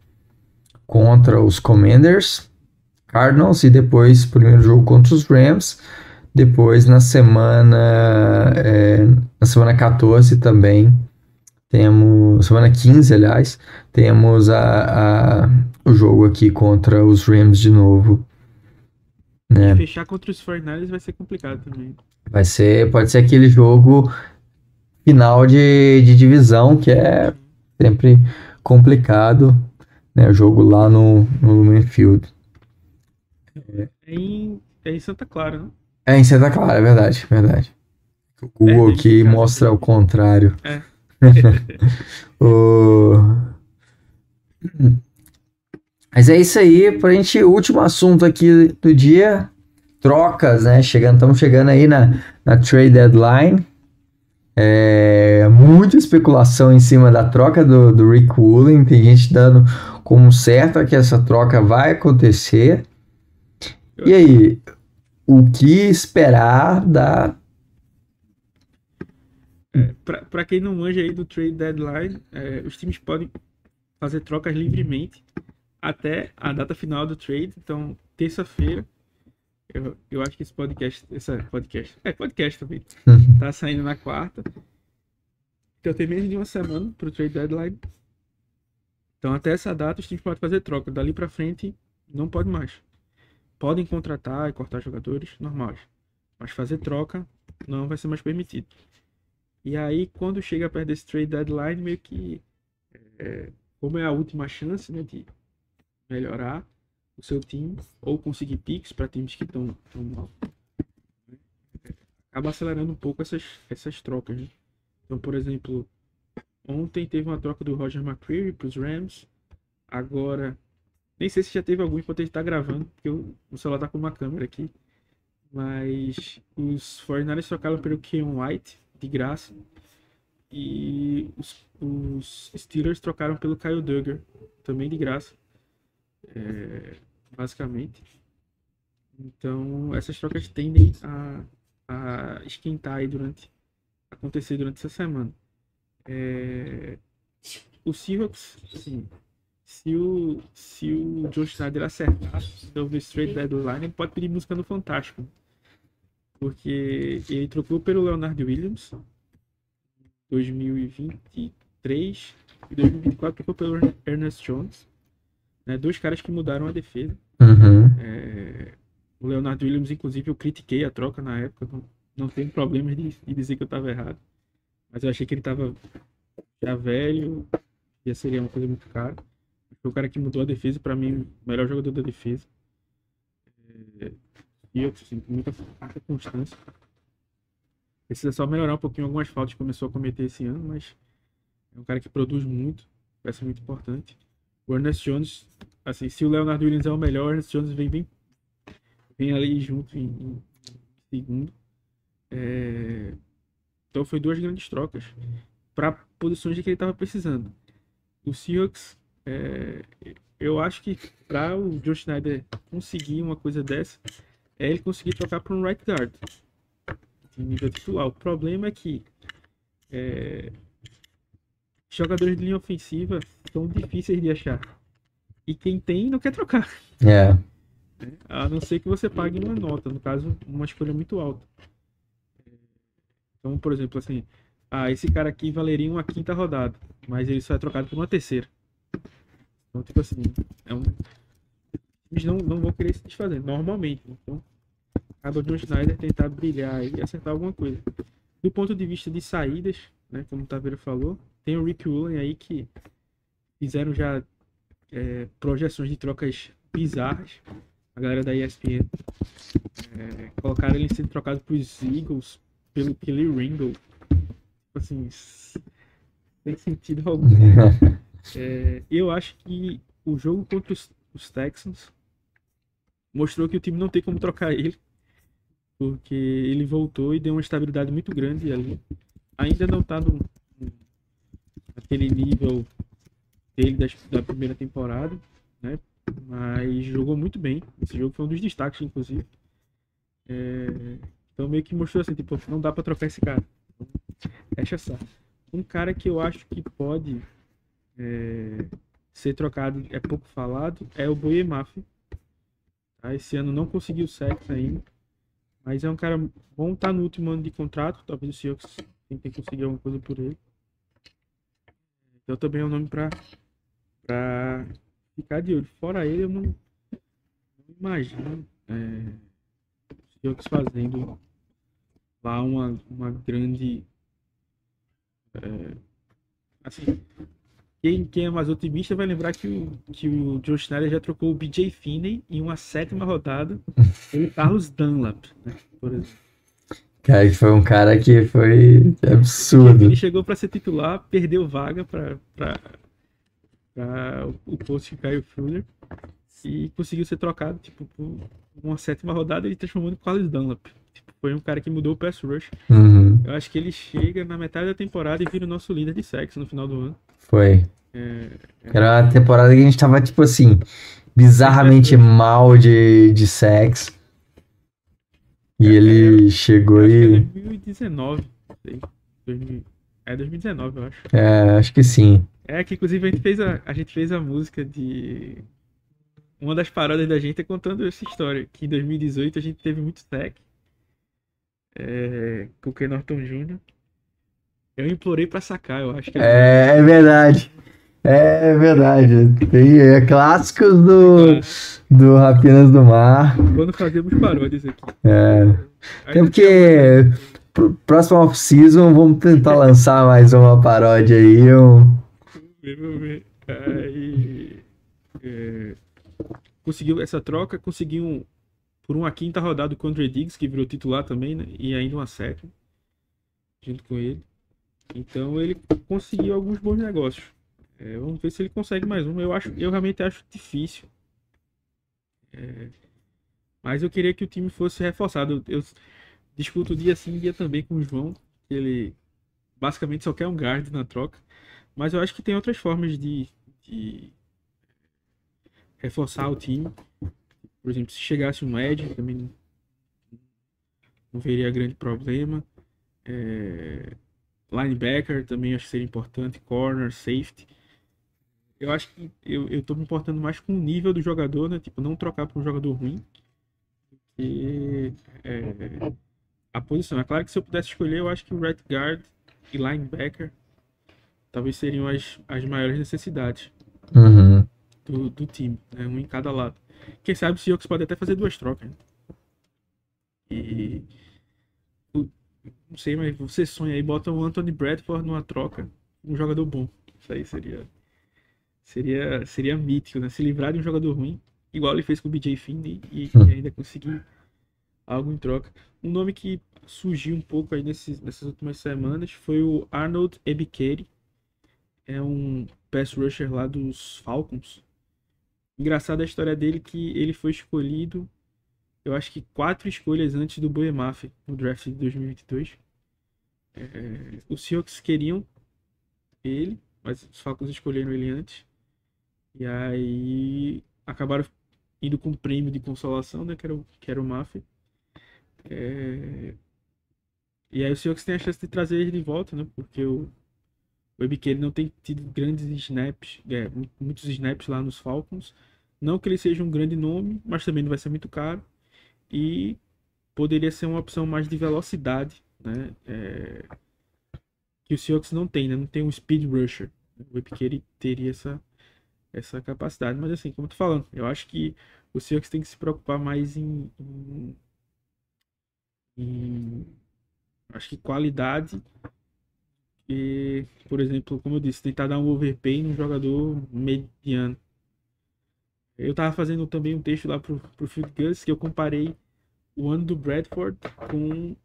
contra os Commanders, Cardinals, e depois o primeiro jogo contra os Rams. Depois na semana 14 também temos, semana 15, aliás, temos o jogo aqui contra os Rams de novo, né? E fechar contra os 49ers vai ser complicado também. Pode ser aquele jogo final de divisão, que é sempre complicado, né? O jogo lá no Lumen Field. É em Santa Clara, né? É em Santa Clara, é verdade. O Google aqui mostra o contrário. Mas é isso aí, pra gente, último assunto aqui do dia, trocas, né? Estamos chegando aí na trade deadline. Muita especulação em cima da troca do Rick Woolen. Tem gente dando como certo que essa troca vai acontecer. E aí, o que esperar da... Para quem não manja aí do trade deadline, os times podem fazer trocas livremente até a data final do trade. Então, terça-feira, eu acho que esse podcast também, tá saindo na quarta. Então tem menos de uma semana pro trade deadline. Então até essa data os times podem fazer troca. Dali pra frente não pode mais. Podem contratar e cortar jogadores normais, mas fazer troca não vai ser mais permitido. E aí quando chega perto desse trade deadline, meio que como é a última chance, né, de melhorar o seu time ou conseguir picks para times que estão mal, acaba acelerando um pouco essas trocas, né? Então, por exemplo, ontem teve uma troca do Roger McCreary para os Rams. Agora, nem sei se já teve algum enquanto a gente tá gravando, porque o celular tá com uma câmera aqui. Mas os 49ers trocaram pelo Keon White, de graça. E os Steelers trocaram pelo Kyle Duggar, também de graça. Basicamente. Então, essas trocas tendem a esquentar aí acontecer durante essa semana. O Seahawks, assim, se o John Schneider acertar sobre o straight deadline, ele pode pedir música no Fantástico, porque ele trocou pelo Leonard Williams 2023 e 2024 trocou pelo Ernest Jones, né, dois caras que mudaram a defesa. O Leonard Williams, inclusive, eu critiquei a troca na época, não tenho problemas de dizer que eu estava errado, mas eu achei que ele estava já velho, já seria uma coisa muito cara. Foi o cara que mudou a defesa, para mim, o melhor jogador da defesa. E eu, assim, com muita constância. Precisa só melhorar um pouquinho algumas faltas que começou a cometer esse ano, mas é um cara que produz muito, peça muito importante. O Ernest Jones, assim, se o Leonard Williams é o melhor, o Ernest Jones vem ali junto em segundo. Então foi duas grandes trocas para posições de que ele estava precisando. O Seahawks, eu acho que para o John Schneider conseguir uma coisa dessa, ele conseguir trocar para um right guard em nível titular. O problema é que jogadores de linha ofensiva são difíceis de achar. E quem tem não quer trocar. A não ser que você pague uma nota, no caso, uma escolha muito alta. Então, por exemplo, assim, esse cara aqui valeria uma quinta rodada, mas ele só é trocado por uma terceira. Então, tipo assim, eles não vão querer se desfazer, normalmente. Então, acaba o John Schneider tentar brilhar e acertar alguma coisa. Do ponto de vista de saídas, né, como o Taveira falou, tem o Rick Woolen aí que fizeram já projeções de trocas bizarras. A galera da ESPN colocaram ele sendo trocado para os Eagles pelo Kelly Ringo. Assim, sem sentido algum. Eu acho que o jogo contra os Texans mostrou que o time não tem como trocar ele, porque ele voltou e deu uma estabilidade muito grande ali. Ainda não tá naquele nível dele da primeira temporada, né? Mas jogou muito bem. Esse jogo foi um dos destaques, inclusive. Então meio que mostrou assim, tipo, não dá pra trocar esse cara. Fecha essa. Um cara que eu acho que pode ser trocado, é pouco falado, é o Boye Mafe. Tá? Esse ano não conseguiu sexo ainda, mas é um cara bom, tá no último ano de contrato, talvez o Seahawks tente conseguir alguma coisa por ele. Então também é um nome pra ficar de olho. Fora ele, eu não imagino os Seahawks fazendo lá uma grande... assim, quem é mais otimista vai lembrar que o John Schneider já trocou o BJ Finney em uma 7ª rodada pelo Carlos Dunlap, né, por exemplo. Cara, que foi um cara que foi absurdo. Ele chegou para ser titular, perdeu vaga para o posto de Kyle Fuller. e conseguiu ser trocado, tipo, por uma sétima rodada e transformou em Carlos Dunlap. Tipo, foi um cara que mudou o pass rush. Uhum. Eu acho que ele chega na metade da temporada e vira o nosso líder de sacks no final do ano. Foi. É, Era uma temporada que a gente tava, tipo assim, bizarramente mal de sacks. E ele chegou acho que é e. 2019. Não sei. 2019, eu acho. Acho que sim. Que inclusive a gente fez a música de. Uma das paródias da gente é contando essa história. Que em 2018 a gente teve muito sack. Com o Ken Norton Jr. Eu implorei pra sacar, eu acho que É verdade. É verdade. Tem clássicos do Rapinas do Mar. quando fazemos paródias aqui. Até porque próximo off-season vamos tentar lançar mais uma paródia aí. Vamos ver. Aí, conseguiu essa troca, conseguiu por uma quinta rodada o Andre Diggs, que virou titular também, né? E ainda uma sétima, junto com ele. Então ele conseguiu alguns bons negócios. Vamos ver se ele consegue mais um. Eu realmente acho difícil. Mas eu queria que o time fosse reforçado. Eu discuto dia sim, dia também com o João, que ele basicamente só quer um guard na troca. Mas eu acho que tem outras formas de reforçar o time. Por exemplo, se chegasse um Edge, também não veria grande problema. Linebacker também acho que seria importante. Corner, safety. Eu acho que eu tô me importando mais com o nível do jogador, né? Tipo, não trocar para um jogador ruim. E a posição. É claro que se eu pudesse escolher, eu acho que o right guard e linebacker talvez seriam as maiores necessidades Uhum. do time, né? Um em cada lado. Quem sabe o Seahawks pode até fazer duas trocas, né? E não sei, mas você sonha aí, bota o Anthony Bradford numa troca, um jogador bom. Isso aí seria mítico, né? Se livrar de um jogador ruim, igual ele fez com o BJ Finney e ainda conseguir algo em troca. Um nome que surgiu um pouco aí nessas últimas semanas foi o Arnold Ebiketie. É um pass rusher lá dos Falcons. Engraçada a história dele que ele foi escolhido, eu acho que 4 escolhas antes do Boemaf no draft de 2022. Os Seahawks queriam ele, mas os Falcons escolheram ele antes. E aí acabaram indo com um prêmio de consolação, né, que era o Mafia. E aí o Seahawks tem a chance de trazer ele de volta, né, porque o Ebiketie não tem tido grandes snaps, muitos snaps lá nos Falcons. Não que ele seja um grande nome, mas também não vai ser muito caro. E poderia ser uma opção mais de velocidade, né? Que o Seahawks não tem, né? Não tem um speed rusher. O Ebiketie teria essa capacidade. Mas assim, como eu tô falando, eu acho que o Seahawks tem que se preocupar mais em acho que qualidade. E, por exemplo, como eu disse, tentar dar um overpay num jogador mediano. Eu tava fazendo também um texto lá pro Field Gus que eu comparei o ano do Bradford com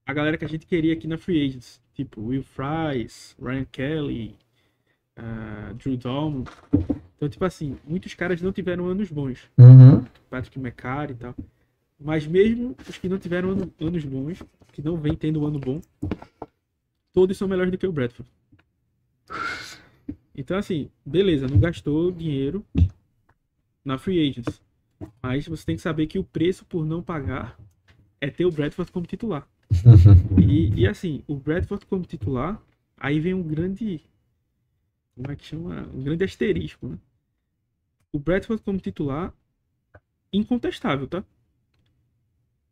a galera que a gente queria aqui na Free Agents. Tipo, Will Fries, Ryan Kelly, Drew Dalman. Então, tipo assim, muitos caras não tiveram anos bons. Uhum. Patrick McCarry e tal. Mas mesmo os que não tiveram anos bons, que não vem tendo um ano bom, todos são melhores do que o Bradford. Então, assim, beleza, não gastou dinheiro na Free Agents. Mas você tem que saber que o preço por não pagar é ter o Bradford como titular. E assim, o Bradford como titular, aí vem um grande... Como é que chama? Um grande asterisco, né? O Bradford como titular, incontestável, tá?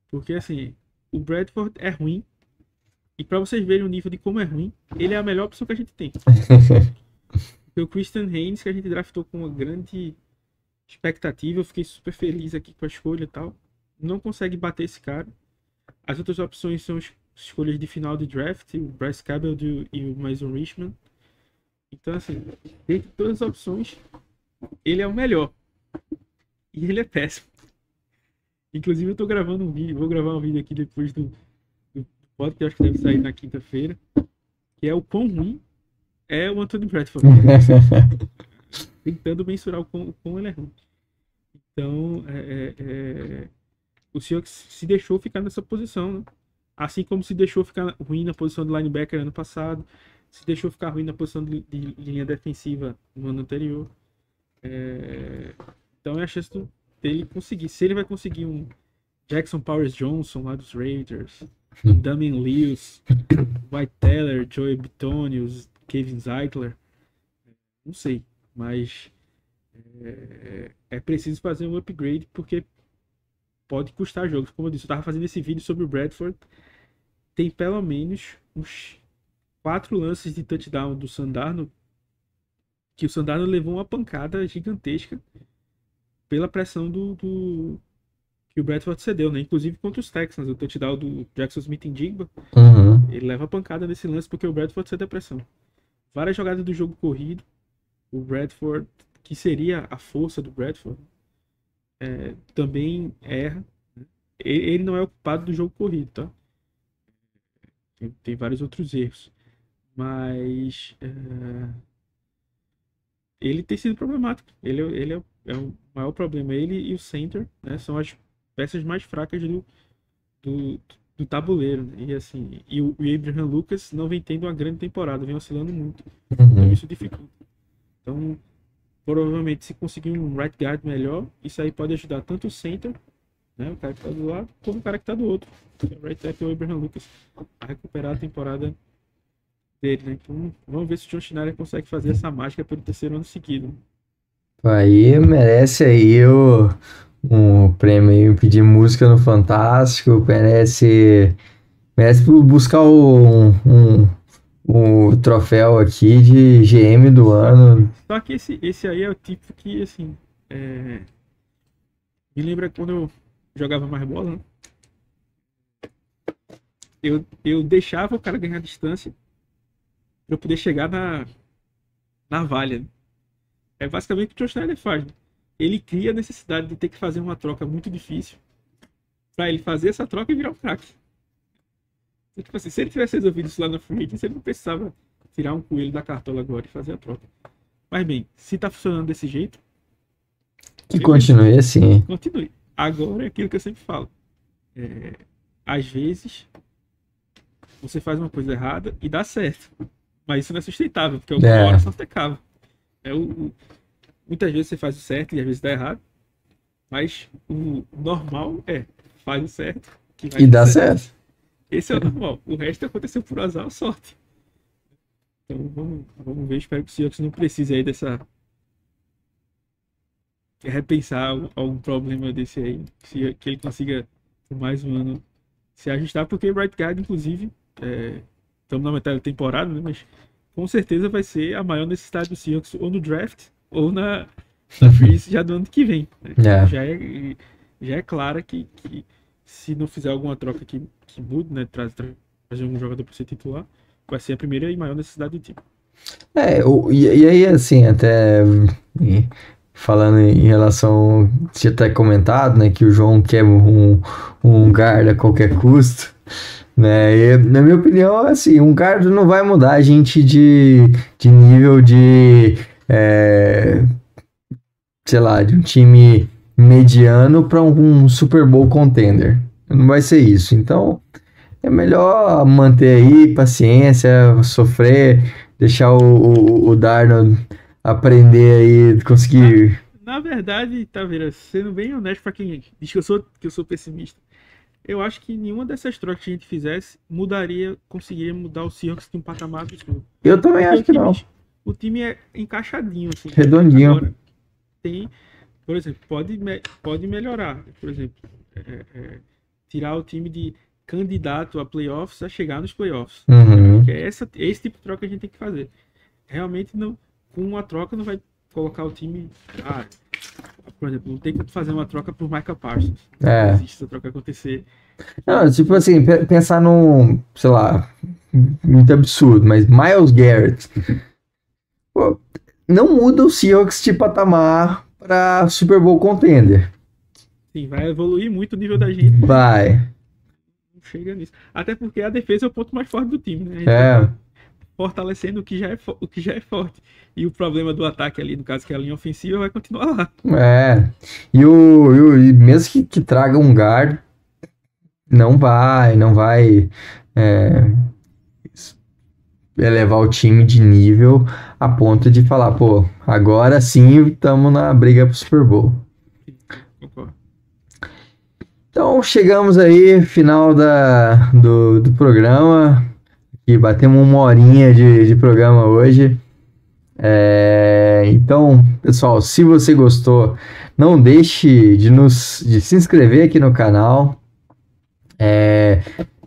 Porque, assim, o Bradford é ruim. E pra vocês verem o nível de como é ruim, ele é a melhor opção que a gente tem. Porque o Christian Haynes, que a gente draftou com uma grande expectativa, eu fiquei super feliz aqui com a escolha e tal. Não consegue bater esse cara. As outras opções são escolhas de final de draft, o Bryce Campbell e o Mason Richman. Então, assim, dentre todas as opções, ele é o melhor. E ele é péssimo. Inclusive, eu tô gravando um vídeo, vou gravar um vídeo aqui depois do podcast, que acho que deve sair na quinta-feira, que é o quão ruim é o Anthony Bradford. Tentando mensurar o quão ele é ruim. Então, o Seahawks se deixou ficar nessa posição, né? Assim como se deixou ficar ruim na posição de linebacker ano passado, se deixou ficar ruim na posição de linha defensiva no ano anterior. Então é a chance dele conseguir. Se ele vai conseguir um Jackson Powers Johnson lá dos Raiders, Damian Lewis, White Teller, Joey Bitonio, Kevin Zeitler, não sei, mas é preciso fazer um upgrade porque pode custar jogos. Como eu disse, eu estava fazendo esse vídeo sobre o Bradford, tem pelo menos uns 4 lances de touchdown do Sam Darnold, que o Sam Darnold levou uma pancada gigantesca pela pressão que o Bradford cedeu, né? Inclusive contra os Texans, o touchdown do Jackson Smith-Njigba, ele leva a pancada nesse lance porque o Bradford cede a pressão. Várias jogadas do jogo corrido, o Bradford, que seria a força do Bradford, também erra. Né? Ele não é o culpado do jogo corrido, tá? Tem vários outros erros. Mas ele tem sido problemático. Ele é o maior problema. Ele e o center, né, são as peças mais fracas do tabuleiro. Né? E assim, o Abraham Lucas não vem tendo uma grande temporada, vem oscilando muito. Então isso dificulta. Então, provavelmente, se conseguir um right guard melhor, isso aí pode ajudar tanto o center, né, o cara que tá do lado, como o cara que tá do outro, o right tackle, o Abraham Lucas, a recuperar a temporada dele, né? Então, vamos ver se o John Schneider consegue fazer essa mágica pelo 3º ano seguido. Aí merece aí um prêmio aí, pedir música no Fantástico, merece buscar um troféu aqui de GM do ano. Só que esse aí é o tipo que, assim, me lembra quando eu jogava mais bola, né? Eu deixava o cara ganhar distância para eu poder chegar na valha. Né? É basicamente o que o John Schneider faz. Né? Ele cria a necessidade de ter que fazer uma troca muito difícil para ele fazer essa troca e virar um craque. Então, tipo assim, se ele tivesse resolvido isso lá na free agency, ele não precisava tirar um coelho da cartola agora e fazer a troca. Mas bem, se tá funcionando desse jeito, que continue assim. Continue. Agora é aquilo que eu sempre falo. Às vezes você faz uma coisa errada e dá certo. Mas isso não é sustentável, porque alguma hora só te acaba. Muitas vezes você faz o certo e às vezes dá errado. Mas o normal faz o certo que vai e dá certo. Esse é o normal. O resto aconteceu por azar ou sorte. Então vamos ver. Espero que o Seahawks não precise aí repensar algum problema desse aí. Que ele consiga por mais um ano se ajustar, porque right guard, inclusive, estamos na metade da temporada, né? Mas com certeza vai ser a maior necessidade do Seahawks ou no draft ou na free já do ano que vem. Né? Já é clara que se não fizer alguma troca que mude, né? Trazer um jogador para ser titular, vai ser a primeira e maior necessidade do time. E aí, assim, até falando em relação, você já tá comentado, né, que o João quer um guard a qualquer custo, né, e, na minha opinião, assim, um guard não vai mudar a gente de nível de, sei lá, de um time mediano para um Super Bowl contender, não vai ser isso, então é melhor manter aí, paciência, sofrer, deixar o Darnold aprender aí, conseguir... Na verdade, Taveira, sendo bem honesto pra quem diz que eu sou pessimista, eu acho que nenhuma dessas trocas que a gente fizesse conseguiria mudar o Seahawks de um patamar absurdo. Eu também acho que não. O time é encaixadinho, assim. Redondinho. Agora, por exemplo, pode melhorar. Por exemplo, tirar o time de candidato a playoffs a chegar nos playoffs. Uhum. Que é esse tipo de troca que a gente tem que fazer. Realmente, não, com uma troca não vai colocar o time... por exemplo, não tem que fazer uma troca por Micah Parsons. Não existe essa troca acontecer. Não, tipo assim, pensar num, sei lá, muito absurdo, mas Myles Garrett. Pô, não muda o Seahawks de patamar para Super Bowl contender. Sim, vai evoluir muito o nível da gente. Vai. Não chega nisso. Até porque a defesa é o ponto mais forte do time, né? fortalecendo o que já é forte. E o problema do ataque ali, no caso que é a linha ofensiva, vai continuar lá. E mesmo que traga um guard, não vai é, elevar o time de nível a ponto de falar, pô, agora sim estamos na briga pro Super Bowl. Concordo. Então chegamos aí, final do programa, e batemos 1 horinha de programa hoje. Então, pessoal, se você gostou, não deixe de se inscrever aqui no canal.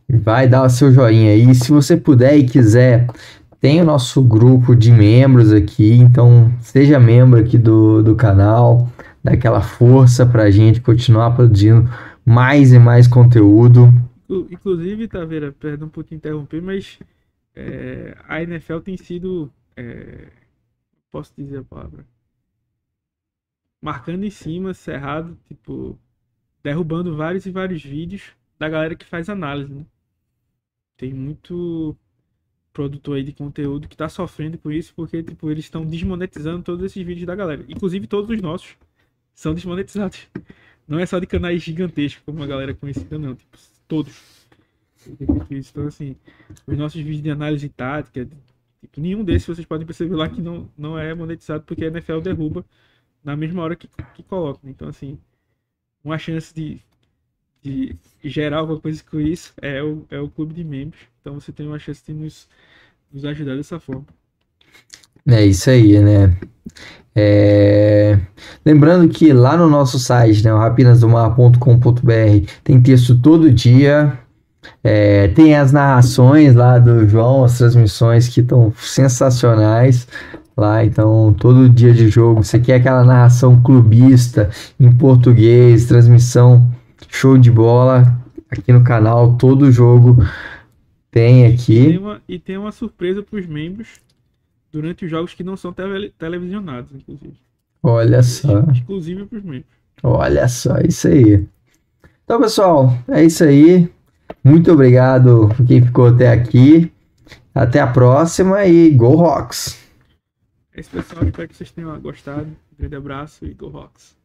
Vai dar o seu joinha aí. Se você puder e quiser, tem o nosso grupo de membros aqui. Então, seja membro aqui do canal. Dá aquela força pra gente continuar produzindo mais e mais conteúdo. Inclusive, Taveira, perdão por te interromper, mas a NFL tem sido, posso dizer a palavra, marcando em cima, cerrado, tipo, derrubando vários e vários vídeos da galera que faz análise, né? Tem muito produtor aí de conteúdo que tá sofrendo com isso, porque, tipo, eles estão desmonetizando todos esses vídeos da galera. Inclusive, todos os nossos são desmonetizados. Não é só de canais gigantescos, como a galera conhecida, não. Tipo, todos. Então, assim, os nossos vídeos de análise tática, tipo, nenhum desses vocês podem perceber lá que não é monetizado, porque a NFL derruba na mesma hora que coloca. Então, assim, uma chance de gerar alguma coisa com isso é o clube de membros. Então, você tem uma chance de nos ajudar dessa forma. É isso aí, né? Lembrando que lá no nosso site, né, o rapinasdomar.com.br, tem texto todo dia. Tem as narrações lá do João, as transmissões que estão sensacionais lá. Então, todo dia de jogo, você quer aquela narração clubista em português, transmissão show de bola aqui no canal, todo jogo tem aqui. E tem uma surpresa para os membros durante os jogos que não são televisionados, inclusive. Olha só. Exclusivo para os membros. Olha só, isso aí. Então, pessoal, é isso aí. Muito obrigado por quem ficou até aqui. Até a próxima e Go Hawks! É isso, pessoal. Espero que vocês tenham gostado. Um grande abraço e Go Hawks!